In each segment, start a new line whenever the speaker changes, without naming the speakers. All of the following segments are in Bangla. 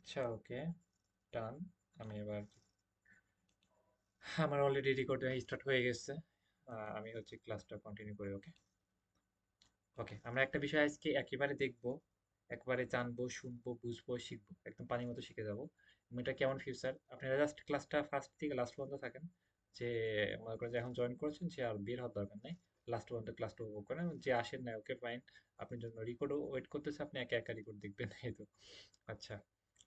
আচ্ছা, ওকে, ডান। আমি এবার আমার অলরেডি রেকর্ডিং স্টার্ট হয়ে গেছে। আমি হচ্ছে ক্লাসটা কন্টিনিউ করি। ওকে, ওকে, আমরা একটা বিষয় আজকে একেবারে দেখবো, একবারে জানবো, শুনবো, বুঝবো, শিখবো, একদম পানির মতো শিখে যাবো। এবং এটা কেমন ফিউচার, আপনারা জাস্ট ক্লাসটা ফার্স্ট থেকে লাস্ট পর্যন্ত থাকেন। যে মনে করেন যে এখন জয়েন করেছেন, সে আর বের হওয়ার দরকার নাই। লাস্ট পর্যন্ত ক্লাসটা উপভোগ করেন, এবং যে আসেন না, ওকে ফাইন। আপনার জন্য রেকর্ডও ওয়েট করতেছে, আপনি একা একা রেকর্ড দেখবেন, এই তো। আচ্ছা,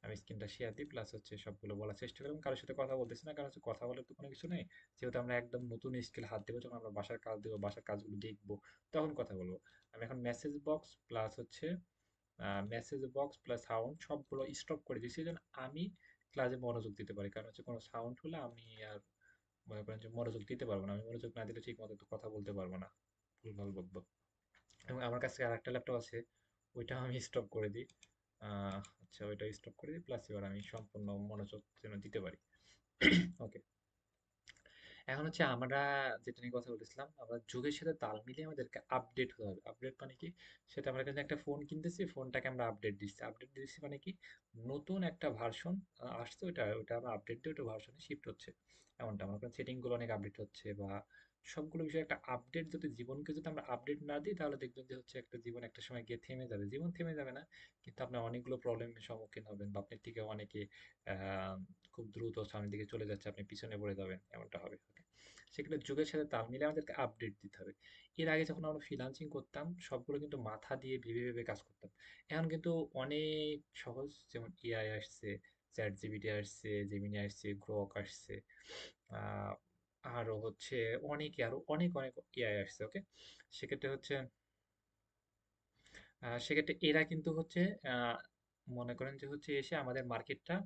আমি স্ক্রিনটা শেয়ার দিই, প্লাস হচ্ছে সবগুলো বলার চেষ্টা করলাম। কারোর সাথে কথা বলতেছি না, কারণ হচ্ছে কথা বলার তো কোনো কিছু নেই। যেহেতু আমরা একদম নতুন স্কিল হাত দেবো, যখন আমরা বাসার কাজ দেবো, বাসার কাজগুলো দেখবো, তখন কথা বলবো। আমি এখন মেসেজ বক্স প্লাস হচ্ছে মেসেজ বক্স প্লাস সাউন্ড সবগুলো স্টপ করে দিয়েছি, যেন আমি ক্লাসে মনোযোগ দিতে পারি। কারণ হচ্ছে কোনো সাউন্ড হলে আমি আর মনে করেন যে মনোযোগ দিতে পারবো না। আমি মনোযোগ না দিলে ঠিক মতো তো কথা বলতে পারবো না, ভুলভাল বকবো। এবং আমার কাছে আরেকটা ল্যাপটপ আছে, ওইটাও আমি স্টপ করে দিই। আচ্ছা, ওইটা স্টপ করে দিই, প্লাস এবার আমি সম্পূর্ণ মনোযোগ যেন দিতে পারি। ওকে, এখন হচ্ছে আমরা যেটা নিয়ে কথা বলেছিলাম, আমরা যুগের সাথে তাল মিলিয়ে আমাদেরকে আপডেট হতে হবে। আপডেট মানে কি? সেটা আমরা কিন্তু একটা ফোন কিনতেছি, ফোনটাকে আমরা আপডেট দিচ্ছি। আপডেট দিচ্ছি মানে কি? নতুন একটা ভার্সন আসছে, ওইটা ওইটা আমরা আপডেট দিয়ে ওটা ভার্সনে শিফট হচ্ছে। এমনটা মনে করেন সেটিংগুলো অনেক আপডেট হচ্ছে, বা সবগুলো বিষয়ে একটা আপডেট। যদি জীবনকে যদি আমরা আপডেট না দিই, তাহলে দেখবেন যে হচ্ছে একটা জীবন একটা সময় গিয়ে থেমে যাবে। জীবন থেমে যাবে না, কিন্তু আপনার অনেকগুলো প্রবলেমের সম্মুখীন হবেন, বা আপনার থেকে অনেকে আহ খুব দ্রুত সামনের দিকে চলে যাচ্ছে, আপনি পিছনে পড়ে যাবেন, এমনটা হবে। সেক্ষেত্রে যুগের সাথে তাল মিলিয়ে আমাদেরকে আপডেট দিতে হবে। এর আগে যখন আমরা ফ্রিল্যান্সিং করতাম, সবগুলো কিন্তু মাথা দিয়ে ভেবে ভেবে কাজ করতাম। এখন কিন্তু অনেক সহজ, যেমন এআই আসছে, চ্যাট জিপিটি আসছে, জেমিনি আসছে, গ্রক আসছে, আহ, আরো হচ্ছে অনেকে, আরো অনেক অনেক এআই আসছে। ওকে, সেক্ষেত্রে হচ্ছে সেক্ষেত্রে এরা কিন্তু হচ্ছে আহ, মনে করেন যে হচ্ছে এসে আমাদের মার্কেটটা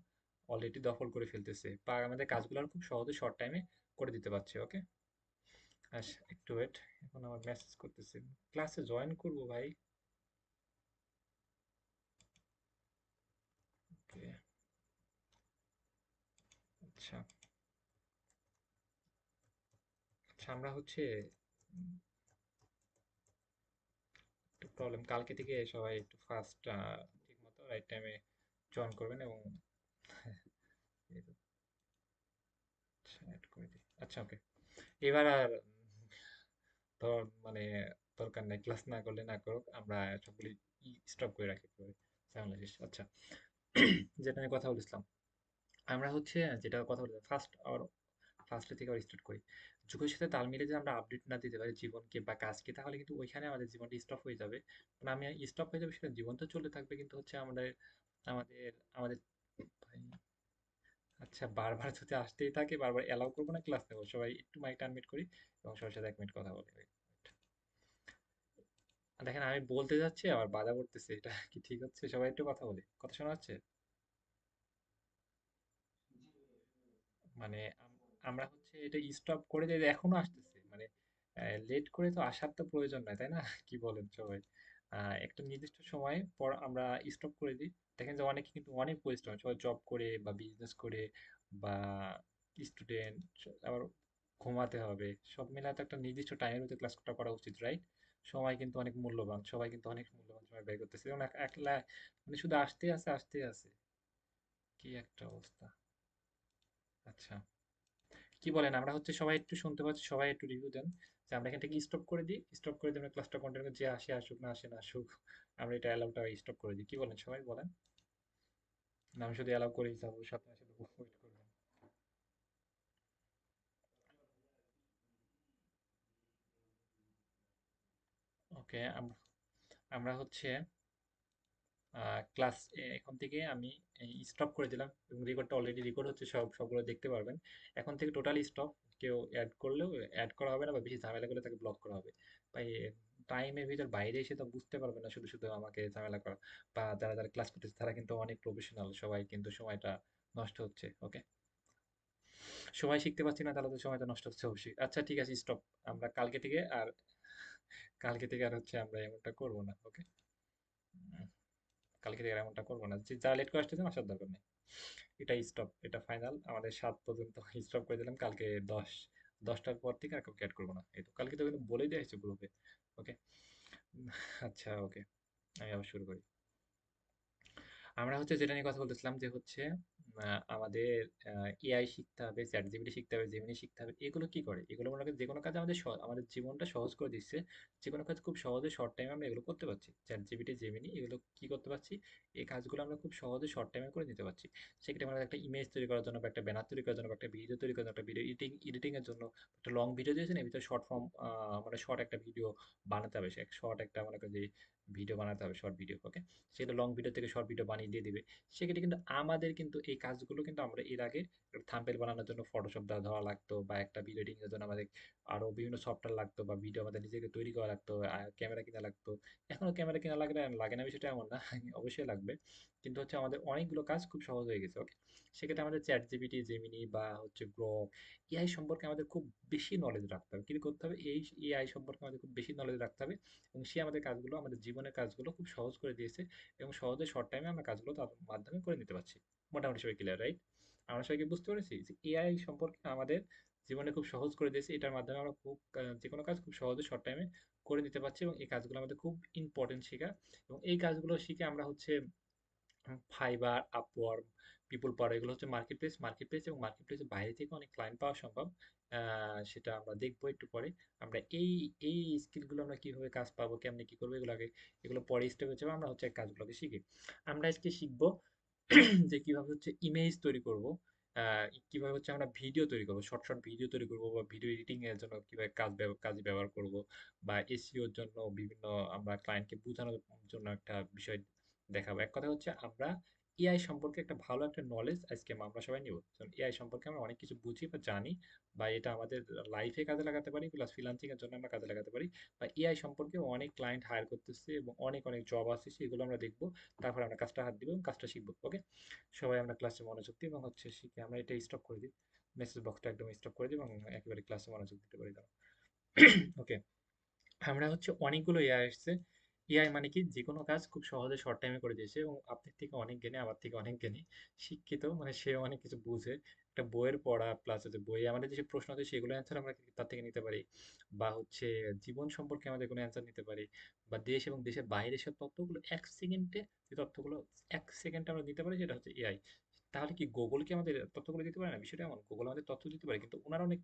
অলরেডি দখল করে ফেলতেছে, বা আমাদের কাজগুলো খুব সহজে শর্ট টাইমে করে দিতে পারছে। ওকে, আচ্ছা, একটু ওয়েট। এখন আমার মেসেজ করতেছে, ক্লাসে জয়েন করব ভাই। ওকে, আচ্ছা, আচ্ছা, আমরা হচ্ছে একটু প্রবলেম, কালকে থেকে সবাই একটু ফাস্ট, ঠিক মতো রাইট টাইমে জয়েন করবেন। এবং এই তো, আচ্ছা, অ্যাড করে দিই। আচ্ছা, ওকে, এবার আর তো মানে দরকার নাই, ক্লাস না করলে না করুক, আমরা সবগুলি স্টপ করে রাখি পরে, ঝামেলা শেষ। আচ্ছা, যেটা নিয়ে কথা বলেছিলাম, আমরা হচ্ছে যেটা কথা বলেছিলাম ফার্স্টে থেকে আবার স্টার্ট করি। যুগের সাথে তাল মিলিয়ে যদি আমরা আপডেট না দিতে পারি জীবনকে বা কাজকে, তাহলে কিন্তু ওইখানে আমাদের জীবনটা স্টপ হয়ে যাবে। মানে আমি স্টপ হয়ে যাবে, সেটা জীবন তো চলতে থাকবে, কিন্তু হচ্ছে আমাদের আমাদের আমাদের ভাই, আচ্ছা, বারবার যদি আসতেই থাকে, বারবার এলাও করবো না, ক্লাস নেবো। সবাই একটু মাইকটা আনমিউট করি, এবং সবার সাথে 1 মিনিট কথা বলি। দেখেন, আমি বলতে যাচ্ছি আবার বাধা পড়তেছে, এটা কি ঠিক হচ্ছে? সবাই একটু কথা বলি, কথা শোনা যাচ্ছে? মানে আমরা হচ্ছে এটা স্টপ করে দিয়ে এখনো আসতেছে, মানে লেট করে তো আসার তো প্রয়োজন নাই, তাই না? কি বলেন সবাই? একটা নির্দিষ্ট সময় পর আমরা স্টপ করে দিই। দেখেন যে অনেকে কিন্তু অনেক পরিশ্রম, সবাই জব করে বা বিজনেস করে বা স্টুডেন্ট, আবার ঘুমাতে হবে, সব মিলাতে একটা নির্দিষ্ট টাইমের মধ্যে ক্লাসটা করা উচিত, রাইট? সময় কিন্তু অনেক মূল্যবান, সবাই কিন্তু অনেক মূল্যবান সময় ব্যয় করতেছে, যেমন একলা মানে শুধু আসতে আছে আসতে আছে, কি একটা অবস্থা। আচ্ছা, কি বলেন, আমরা হচ্ছে সবাই একটু শুনতে পাচ্ছি, সবাই একটু রিভিউ দেন, যে আমরা এখান থেকে স্টপ করে দিই, স্টপ করে দিয়ে আমরা ক্লাসটা কন্টিনিউ করি, যে আসে আসুক, না আসে না আসুক, আমরা এটা অ্যালাউটা স্টপ করে দিই। কি বলেন, সবাই বলেন? না আমি শুধু অ্যালাউ করেই যাবো, সাথে শুধু ওয়েট করবেন? ওকে, আমরা হচ্ছে ক্লাস এখন থেকে আমি স্টপ করে দিলাম, এবং রেকর্ডটা অলরেডি রেকর্ড হচ্ছে, সবগুলো দেখতে পারবেন। এখন থেকে টোটালি স্টপ, কেউ অ্যাড করলেও অ্যাড করা হবে না, বা বেশি ঝামেলা করলে তাকে ব্লক করা হবে। ভাই, টাইমের ভিতর বাইরে এসে তো বুঝতে পারবে না, শুধু শুধু আমাকে ঝামেলা করা। বা যারা যারা ক্লাস করতেছে, তারা কিন্তু অনেক প্রফেশনাল, সবাই কিন্তু সময়টা নষ্ট হচ্ছে। ওকে, সময় শিখতে পারছি না, তাহলে তো সময়টা নষ্ট হচ্ছে অবশ্যই। আচ্ছা, ঠিক আছে, স্টপ। আমরা কালকে থেকে আর হচ্ছে আমরা এমনটা করবো না। ওকে, কালকে থেকে আর এমনটা করবো না, যে যারা লেট করে আসতেছে আসার দরকার নেই। এটা স্টপ, এটা ফাইনাল, আমাদের 7 পর্যন্ত স্টপ করে দিলাম। কালকে 10টার পর থেকে আর কাউকে অ্যাড করবো না, এই তো। কালকে তো কিন্তু বলেই দেওয়া হয়েছে গ্রুপে। ওকে, আচ্ছা, ওকে, আমি আবার শুরু করি। আমরা হচ্ছে যেটা নিয়ে কথা বলতেছিলাম যে হচ্ছে আমাদের এআই শিখতে হবে, চ্যাট জিপিটি শিখতে হবে, জেমিনি শিখতে হবে। এগুলো কি করে? এগুলো মনে করেন যে কোনো কাজ আমাদের আমাদের জীবনটা সহজ করে দিচ্ছে। যে কোনো কাজ খুব সহজে শর্ট টাইমে আমরা এগুলো করতে পারছি। চ্যাট জিপিটি, জেমিনি এগুলো কি করতে পারছি? এই কাজগুলো আমরা খুব সহজে শর্ট টাইমে করে নিতে পারছি। সেক্ষেত্রে আমরা একটা ইমেজ তৈরি করার জন্য বা একটা ব্যানার তৈরি করার জন্য বা একটা ভিডিও তৈরি করার জন্য, একটা ভিডিও এডিটিং এর জন্য একটা লং ভিডিও দিয়েছেন, এর ভিতরে শর্ট ফর্ম মানে শর্ট একটা ভিডিও বানাতে হবে। সে শর্ট একটা মনে করেন যে ভিডিও বানাতে হবে, শর্ট ভিডিও। ওকে, সেটা লং ভিডিও থেকে শর্ট ভিডিও বানিয়ে দিয়ে দিবে। সেক্ষেত্রে কিন্তু আমাদের কিন্তু এই কাজগুলো কিন্তু আমরা এর আগে থাম্বনেল বানানোর জন্য ফটোশপ দেওয়া লাগতো, বা একটা ভিডিও এডিটিং এর জন্য আমাদের আরো বিভিন্ন সফটওয়্যার লাগতো, বা ভিডিও আমাদের নিজেকে তৈরি করা লাগতো, ক্যামেরা কিনা লাগতো। এখনো ক্যামেরা কিনা লাগে না বিষয়টা এমন না অবশ্যই লাগবে। কিন্তু হচ্ছে আমাদের অনেকগুলো কাজ খুব সহজ হয়ে গেছে। ওকে, সেক্ষেত্রে আমাদের চ্যাট জিপিটি, জেমিনি বা হচ্ছে গ্রক, এআই সম্পর্কে আমাদের খুব বেশি নলেজ রাখতে হবে। কি করতে হবে? এই এআই সম্পর্কে আমাদের খুব বেশি নলেজ রাখতে হবে, এবং সে আমাদের কাজগুলো, আমাদের জীবনের কাজগুলো খুব সহজ করে দিয়েছে, এবং সহজে শর্ট টাইমে আমরা কাজগুলো তার মাধ্যমে করে নিতে পারছি। মোটামুটি সবাই ক্লিয়ার, রাইট? আমরা সবাইকে বুঝতে পেরেছি যে এআই সম্পর্কে আমাদের জীবনে খুব সহজ করে দিয়েছে। এটার মাধ্যমে আমরা খুব যে কোনো কাজ খুব সহজে শর্ট টাইমে করে নিতে পারছি, এবং এই কাজগুলো আমাদের খুব ইম্পর্টেন্ট শেখা। এবং এই কাজগুলো শিখে আমরা হচ্ছে ফাইবার, আপওয়ার্ক, পিপল পাওয়ার, এগুলো হচ্ছে মার্কেট প্লেস। মার্কেট প্লেস এবং মার্কেট প্লেসের বাইরে থেকে অনেক ক্লায়েন্ট পাওয়া সম্ভব। সেটা আমরা দেখবো একটু পরে। আমরা এই স্কিলগুলো আমরা কিভাবে কাজ পাবো, কেমনে কি করবো, এগুলো আগে, এগুলো পরে স্টেপে যাবো। আমরা হচ্ছে কাজগুলোকে শিখি। আমরা আজকে শিখবো যে কিভাবে হচ্ছে ইমেজ তৈরি করব, কিভাবে হচ্ছে আমরা ভিডিও তৈরি করব, শর্ট শর্ট ভিডিও তৈরি করব, বা ভিডিও এডিটিং এর জন্য কিভাবে কাজ ব্যবহার করব, বা এসইও এর জন্য বিভিন্ন আমরা ক্লায়েন্টকে বোঝানোর জন্য একটা বিষয় দেখাবো। এক কথা হচ্ছে আমরা এআই সম্পর্কে একটা ভালো একটা নলেজ আজকে আমরা সবাই নিব। এআই সম্পর্কে আমরা অনেক কিছু বুঝি বা জানি, বা এটা আমাদের লাইফে কাজে লাগাতে পারি, প্লাস ফ্রিল্যান্সিং এর জন্য আমরা কাজে লাগাতে পারি, বা এআই সম্পর্কে অনেক ক্লায়েন্ট হায়ার করতেছে এবং অনেক অনেক জব আছে, সেগুলো আমরা দেখবো। তারপর আমরা কাজটা হাত দিব এবং কাজটা শিখবো। ওকে, সবাই আমরা ক্লাসে মনোযোগ দিই, এবং হচ্ছে শিখে আমরা এটা স্টপ করে দিই। মেসেজ বক্সটা একদম স্টপ করে দিই এবং একেবারে ক্লাসে মনোযোগ দিতে পারি। ওকে, আমরা হচ্ছে অনেকগুলো এআই আসছে। এআই মানে কি? যে কোনো কাজ খুব সহজে শর্ট টাইমে করে দিয়েছে, এবং আপনার থেকে অনেক জ্ঞানী, আমার থেকে অনেক জ্ঞানী, শিক্ষিত, মানে সে অনেক কিছু বুঝে। একটা বইয়ের পড়া প্লাস হচ্ছে বইয়ে আমাদের যেসব প্রশ্ন আছে সেগুলো অ্যান্সার আমরা তার থেকে নিতে পারি, বা হচ্ছে জীবন সম্পর্কে আমাদের কোনো অ্যান্সার নিতে পারি, বা দেশ এবং দেশের বাইরের সব তথ্যগুলো এক সেকেন্ডে, যে তথ্যগুলো এক সেকেন্ডে আমরা দিতে পারি, সেটা হচ্ছে এআই। তাহলে কি গুগল কি আমাদের তথ্যগুলো দিতে পারে না? বিষয়টা এমন, গুগল আমাদের তথ্য দিতে পারে, কিন্তু ওনারা অনেক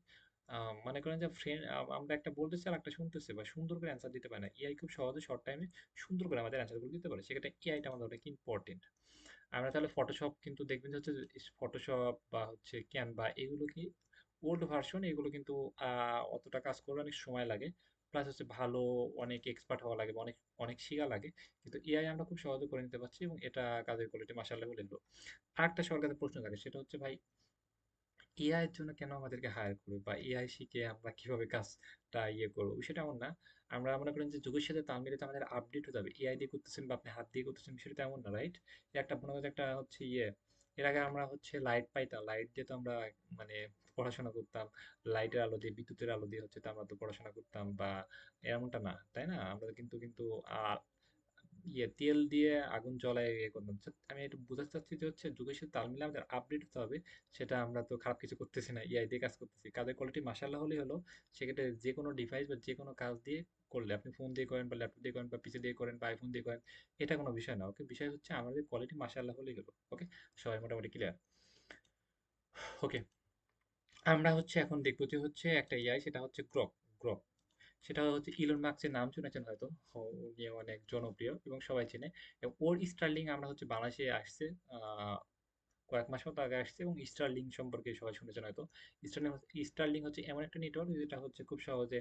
মনে করেন যে ফ্রেন্ড, আমরা একটা বলতেছি আর একটা শুনতেছে, বা সুন্দর করে অ্যান্সার দিতে পারে না। এআই খুব সহজে শর্ট টাইমে সুন্দর করে আমাদের অ্যান্সারগুলো দিতে পারে, সেক্ষেত্রে এআইটা আমাদের অনেক ইম্পর্টেন্ট। আমরা তাহলে ফটোশপ কিন্তু দেখবেন যে হচ্ছে ফটোশপ বা হচ্ছে ক্যানভা, এগুলো কি ওল্ড ভার্সন, এগুলো কিন্তু অতটা কাজ করলে অনেক সময় লাগে, প্লাস হচ্ছে ভালো অনেক এক্সপার্ট হওয়া লাগে, বা অনেক অনেক শিখা লাগে। কিন্তু এআই আমরা খুব সহজে করে নিতে পারছি, এবং এটা কাজের কোয়ালিটি মাশাআল্লাহ বলে দিল। আরেকটা সরকারের প্রশ্ন থাকে, সেটা হচ্ছে ভাই, এআই এর জন্য কেন আমাদেরকে হায়ার করবে, বা এআই শিখে আমরা কিভাবে কাজটা করবো? সেটা এমন না। আমরা মনে করেন যে যুগের সাথে তাল মিলাতে আমাদের আপডেট হতে হবে। এআই দিয়ে করতেছেন বা আপনি হাত দিয়ে করতেছেন, বিষয়টা এমন না, রাইট? একটা মনে করেন একটা হচ্ছে এর আগে আমরা হচ্ছে লাইট পাইতাম, লাইট দিয়ে তো আমরা মানে পড়াশোনা করতাম। লাইটের আলো দিয়ে, বিদ্যুতের আলো দিয়ে হচ্ছে তো আমরা তো পড়াশোনা করতাম, বা এমনটা না, তাই না? আমরা কিন্তু কিন্তু আহ তেল দিয়ে আগুন জ্বলায় করতাম। আমি একটু বোঝাতে চাচ্ছি যে হচ্ছে যুগের সাথে তাল মিলিয়ে আমাদের আপডেট হতে হবে। সেটা আমরা তো খারাপ কিছু করতেছি না, এআই দিয়ে কাজ করতেছি। কাজের কোয়ালিটি মাশাআল্লাহ হলেই হলো। সেক্ষেত্রে যে কোনো ডিভাইস বা যে কোনো কাজ দিয়ে করলে, আপনি ফোন দিয়ে করেন বা ল্যাপটপ দিয়ে করেন বা পিসি দিয়ে করেন বা আইফোন দিয়ে করেন, এটা কোনো বিষয় না। ওকে, বিষয় হচ্ছে আমাদের কোয়ালিটি মাশাআল্লাহ হলেই হলো। ওকে, সবাই মোটামুটি ক্লিয়ার? ওকে, আমরা হচ্ছে এখন দেখবো যে হচ্ছে একটা এআই, সেটা হচ্ছে গ্রক। গ্রক, সেটা হচ্ছে ইলন মাস্কের নাম শুনেছেন হয়তো। উনি অনেক জনপ্রিয় এবং সবাই চেনে। এবং ওর স্টারলিং আমরা হচ্ছে বাংলাদেশে আসছে আহ, কয়েক মাস মতো আগে আসছে, এবং স্টারলিং সম্পর্কে সবাই শুনেছেন হয়তো। স্টারলিং হচ্ছে এমন একটা নেটওয়ার্ক যেটা হচ্ছে খুব সহজে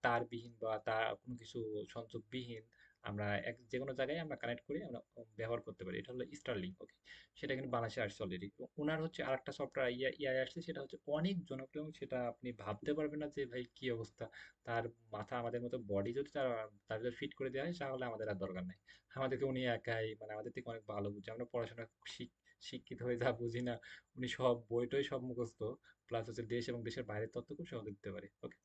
তারবিহীন বা তার কোনো কিছু সংযোগবিহীন, আমরা যে কোনো জায়গায় আমরা কানেক্ট করে আমরা ব্যবহার করতে পারি। এটা হলো স্টারলিং। ওকে, সেটা কিন্তু বাংলাদেশে আসছে অলরেডি। ওনার হচ্ছে আরেকটা সফটওয়্যার ইয়াই আসছে, সেটা হচ্ছে অনেক জনপ্রিয়, এবং সেটা আপনি ভাবতে পারবেন না যে ভাই কি অবস্থা। তার মাথা আমাদের মতো বডি যদি তার ভিতরে ফিট করে দেওয়া হয়, তাহলে আমাদের আর দরকার নেই। আমাদেরকে উনি একাই, মানে আমাদের থেকে অনেক ভালো বুঝে। আমরা পড়াশোনা শিক্ষিত হয়ে যা বুঝি না, উনি সব বইটই সব মুখস্থ, প্লাস হচ্ছে দেশ এবং দেশের বাইরের তথ্য খুব সহজে দিতে পারে। ওকে,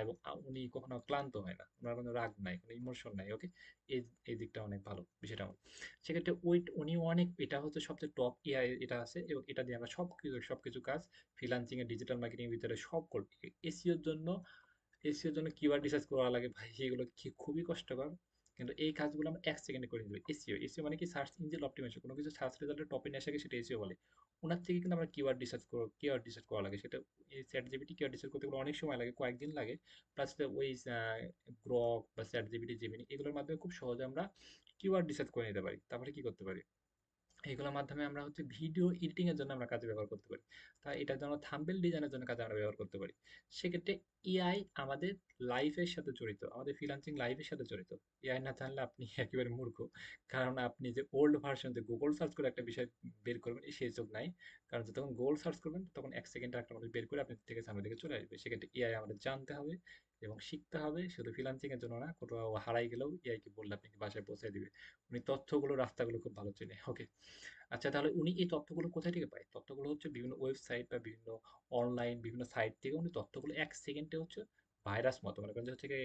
এবং উনি কখনো ক্লান্ত হয় না, ওনার কোনো রাগ নাই, কোনো ইমোশন নাই। ওকে, এই এই দিকটা অনেক ভালো, বিষয়টা আমার। সেক্ষেত্রে উনি অনেক, এটা হচ্ছে সবচেয়ে টপ এআই এটা আছে, এবং এটা দিয়ে আমরা সবকিছু কাজ ফ্রিল্যান্সিং এর, ডিজিটাল মার্কেটিং এর ভিতরে সব করব। এসইওর জন্য, এসইওর জন্য কিওয়ার্ড রিসার্চ করা লাগে ভাই, এগুলো কি খুবই কষ্টকর। কিন্তু এই কাজগুলো আমরা 1 সেকেন্ডে করে নিতে পারি। এসইও, এসইও মানে কি সার্চ ইঞ্জিন অপটিমাইজেশন। কোনো কিছু সার্চ রেজাল্টের টপে নিয়ে আসাকে সেটা এসইও বলে। ওনার থেকে কিন্তু আমরা কিওয়ার্ড রিসার্চ করা লাগে। সেটা এই চ্যাটজিপিটি কিওয়ার্ড রিসার্চ করতে গেলে অনেক সময় লাগে, কয়েকদিন লাগে। প্লাস ওই গ্রক বা চ্যাটজিপিটি, জেমিনি এগুলোর মাধ্যমে খুব সহজে আমরা কিওয়ার্ড রিসার্চ করে নিতে পারি। তারপরে কি করতে পারি? এগুলোর মাধ্যমে আমরা হচ্ছে ভিডিও এডিটিং এর জন্য আমরা কাজে ব্যবহার করতে পারি। তাই এটার জন্য থাম্বনেল ডিজাইনের জন্য কাজে আমরা ব্যবহার করতে পারি। সেক্ষেত্রে এআই আমাদের লাইফের সাথে জড়িত, আমাদের ফ্রিল্যান্সিং লাইফের সাথে জড়িত। এআই না জানলে আপনি একেবারে মূর্খ। কারণ আপনি যে ওল্ড ভার্সন যে গুগল সার্চ করে একটা বিষয় বের করবেন সেই সুযোগ নাই। কারণ যখন গুগল সার্চ করবেন তখন 1 সেকেন্ডে একটা মানুষ বের করে আপনার থেকে সামনের দিকে চলে আসবে। সেক্ষেত্রে এআই আমাদের জানতে হবে এবং শিখতে হবে, শুধু ফ্রিল্যান্সিং এর জন্য না, কোথাও হারাই গেলেও এআই কে বললে আপনাকে বাসায় পৌঁছে দিবে। উনি তথ্যগুলো, রাস্তাগুলো খুব ভালো চেনে। ওকে, আচ্ছা, তাহলে উনি এই তথ্যগুলো কোথায় থেকে পায়? তথ্যগুলো হচ্ছে বিভিন্ন ওয়েবসাইট বা বিভিন্ন অনলাইন বিভিন্ন সাইট থেকে উনি তথ্যগুলো 1 সেকেন্ডে হচ্ছে ভাইরাস মতো, মনে করেন যে হচ্ছে গিয়ে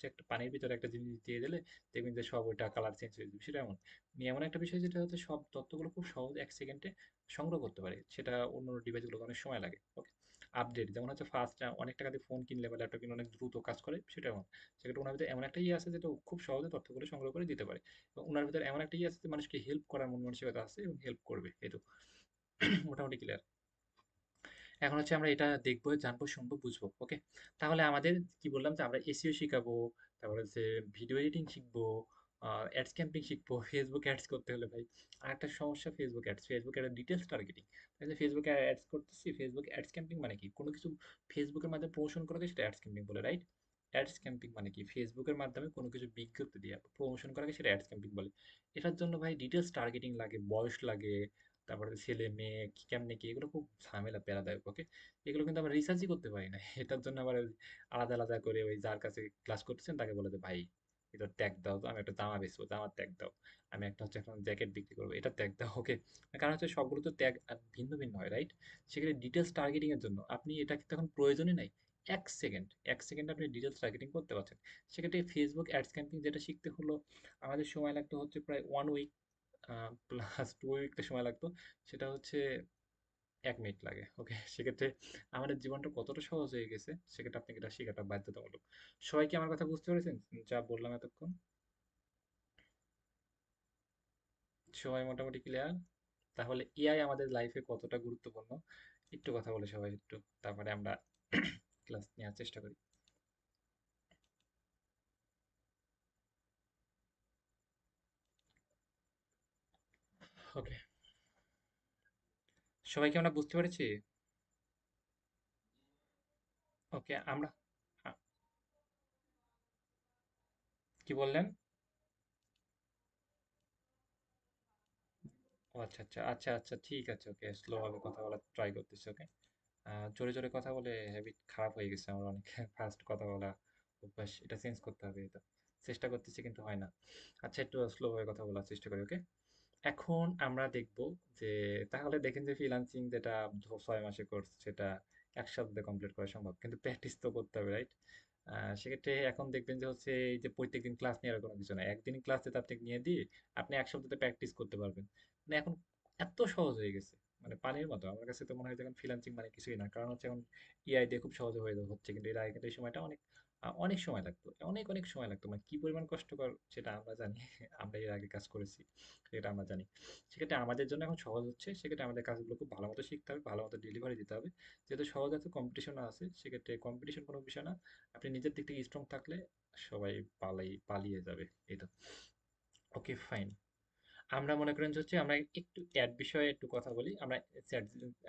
একটা পানির ভিতরে একটা জিনিস দিয়ে দিলে দেখবেন যে সব ওইটা কালার চেঞ্জ হয়ে যাবে, সেটা এমন। উনি এমন একটা বিষয় যেটা হচ্ছে সব তথ্যগুলো খুব সহজ 1 সেকেন্ডে সংগ্রহ করতে পারে, সেটা অন্য ডিভাইসগুলো অনেক সময় লাগে। ওকে, আপডেট যেমন হচ্ছে ফার্স্ট অনেক টাকা দিয়ে ফোন কিনলে বা ল্যাপটপ কিনলে অনেক দ্রুত কাজ করে, সেটা এমন। সেক্ষেত্রে ওনার ভিতরে এমন একটা ইয়ে আছে যেটা ও খুব সহজে তথ্যগুলো সংগ্রহ করে দিতে পারে। এবং ওনার ভিতরে এমন একটা ইয়ে আছে যে মানুষকে হেল্প করার মন মানসিকতা আছে এবং হেল্প করবে, এই তো। মোটামুটি ক্লিয়ার। এখন হচ্ছে আমরা এটা দেখবো, জানবো, শুনবো, বুঝবো। ওকে, তাহলে আমাদের কি বললাম যে আমরা এসইও শিখাবো, তারপরে হচ্ছে ভিডিও এডিটিং শিখবো, অ্যাডস ক্যাম্পিং শিখবো। ফেসবুক অ্যাডস করতে হলে ভাই আরেকটা সমস্যা, ফেসবুক অ্যাড ডিটেলস টার্গেটিং। তাহলে ফেসবুকে অ্যাডস করতেছি, ফেসবুক অ্যাডস ক্যাম্পিং মানে কি? কোনো কিছু ফেসবুকের মাধ্যমে প্রমোশন করাকে সেটা অ্যাডস ক্যাম্পিং বলে, রাইট? অ্যাডস ক্যাম্পিং মানে কি? ফেসবুকের মাধ্যমে কোনো কিছু বিজ্ঞপ্তি দিয়ে প্রমোশন করাকে সেটা অ্যাডস ক্যাম্পিং বলে। এটার জন্য ভাই ডিটেলস টার্গেটিং লাগে, বয়স লাগে, তারপরে ছেলে মেয়ে কি কেমনে কি, এগুলো খুব ঝামেলা পেরাদায়ক। ওকে, এগুলো কিন্তু আমরা রিসার্চই করতে পারি না। এটার জন্য আবার ওই আলাদা আলাদা করে ওই যার কাছে ক্লাস করতেছেন তাকে বলে যে ভাই এটা ট্যাগ দাও, তো আমি একটা জামা বেচবো, জামার ট্যাগ দাও। আমি একটা হচ্ছে এখন জ্যাকেট বিক্রি করবো, এটা ট্যাগ দাও। ওকে, কারণ হচ্ছে সবগুলো তো ট্যাগ ভিন্ন ভিন্ন হয়, রাইট? সেক্ষেত্রে ডিটেলস টার্গেটিং এর জন্য আপনি এটা কিন্তু এখন প্রয়োজনই নাই। 1 সেকেন্ড আপনি ডিটেলস টার্গেটিং করতে পারছেন। সেক্ষেত্রে ফেসবুক অ্যাডস ক্যাম্পিং যেটা শিখতে হলো আমাদের সময় লাগতো হচ্ছে প্রায় 1 উইক, প্লাস 2 উইকটা সময় লাগতো। সেটা হচ্ছে 1 মিনিট লাগে। ওকে, সেক্ষেত্রে আমাদের জীবনটা কতটা সহজ হয়ে গেছে, সেক্ষেত্রে আপনাকে এটা শেখাটা বাধ্যতামূলক। সবাই কি আমার কথা বুঝতে পেরেছেন যা বললাম এতক্ষণ? সবাই মোটামুটি ক্লিয়ার? তাহলে এআই আমাদের লাইফে কতটা গুরুত্বপূর্ণ একটু কথা বলে সবাই একটু, তারপরে আমরা ক্লাস নেওয়ার চেষ্টা করি। ওকে, সবাই কি আমরা বুঝতে পেরেছি? ওকে, আমরা আ- কি বললেন? ও আচ্ছা আচ্ছা আচ্ছা আচ্ছা, ঠিক আছে। ওকে, স্লো ভাবে কথা বলার ট্রাই করতেছি। ওকে, জোরে জোরে কথা বলে হ্যাবিট খারাপ হয়ে গেছে আমার অনেক। ফাস্ট কথা বলা অভ্যাস, এটা চেঞ্জ করতে হবে। এটা চেষ্টা করতেছি কিন্তু হয় না। আচ্ছা, একটু স্লো ভাবে কথা বলার চেষ্টা করি। ওকে, এখন আমরা দেখব যে তাহলে দেখেন যে ফ্রিল্যান্সিং যেটা 6 মাসে কোর্স সেটা 1 সপ্তাহে কমপ্লিট করা সম্ভব, কিন্তু প্র্যাকটিস তো করতে হবে, রাইট? সেক্ষেত্রে এখন দেখবেন যে হচ্ছে এই যে প্রত্যেকদিন ক্লাস নেওয়ার কোনো কিছু নাই, একদিন ক্লাস যেটা আপনি নিয়ে দিয়ে আপনি 1 সপ্তাহে প্র্যাকটিস করতে পারবেন। মানে এখন এত সহজ হয়ে গেছে, মানে পানির মতো। আমার কাছে তো মনে হয় এখন ফ্রিল্যান্সিং মানে কিছুই না, কারণ হচ্ছে এখন এআই দিয়ে খুব সহজে হয়ে হচ্ছে। কিন্তু এর আগে কিন্তু এই সময়টা অনেক অনেক সময় লাগতো, অনেক অনেক সময় লাগতো। মানে কি পরিমাণ কষ্টকর সেটা আমরা জানি। আমরা এর আগে কাজ করেছি, এটা আমরা জানি। সেক্ষেত্রে আমাদের জন্য এখন সহজ হচ্ছে, সেক্ষেত্রে আমাদের কাজগুলো খুব ভালো মতো শিখতে হবে, ভালো মতো ডেলিভারি দিতে হবে। যেহেতু সহজ আছে, কম্পিটিশনও আছে, সেক্ষেত্রে কম্পিটিশন কোনো বিষয় না। আপনি নিজের দিক থেকে স্ট্রং থাকলে সবাই পালিয়ে যাবে, এই তো। ওকে, ফাইন। আমরা মনে করেন যে হচ্ছে আমরা একটু অ্যাড বিষয়ে একটু কথা বলি। আমরা চ্যাট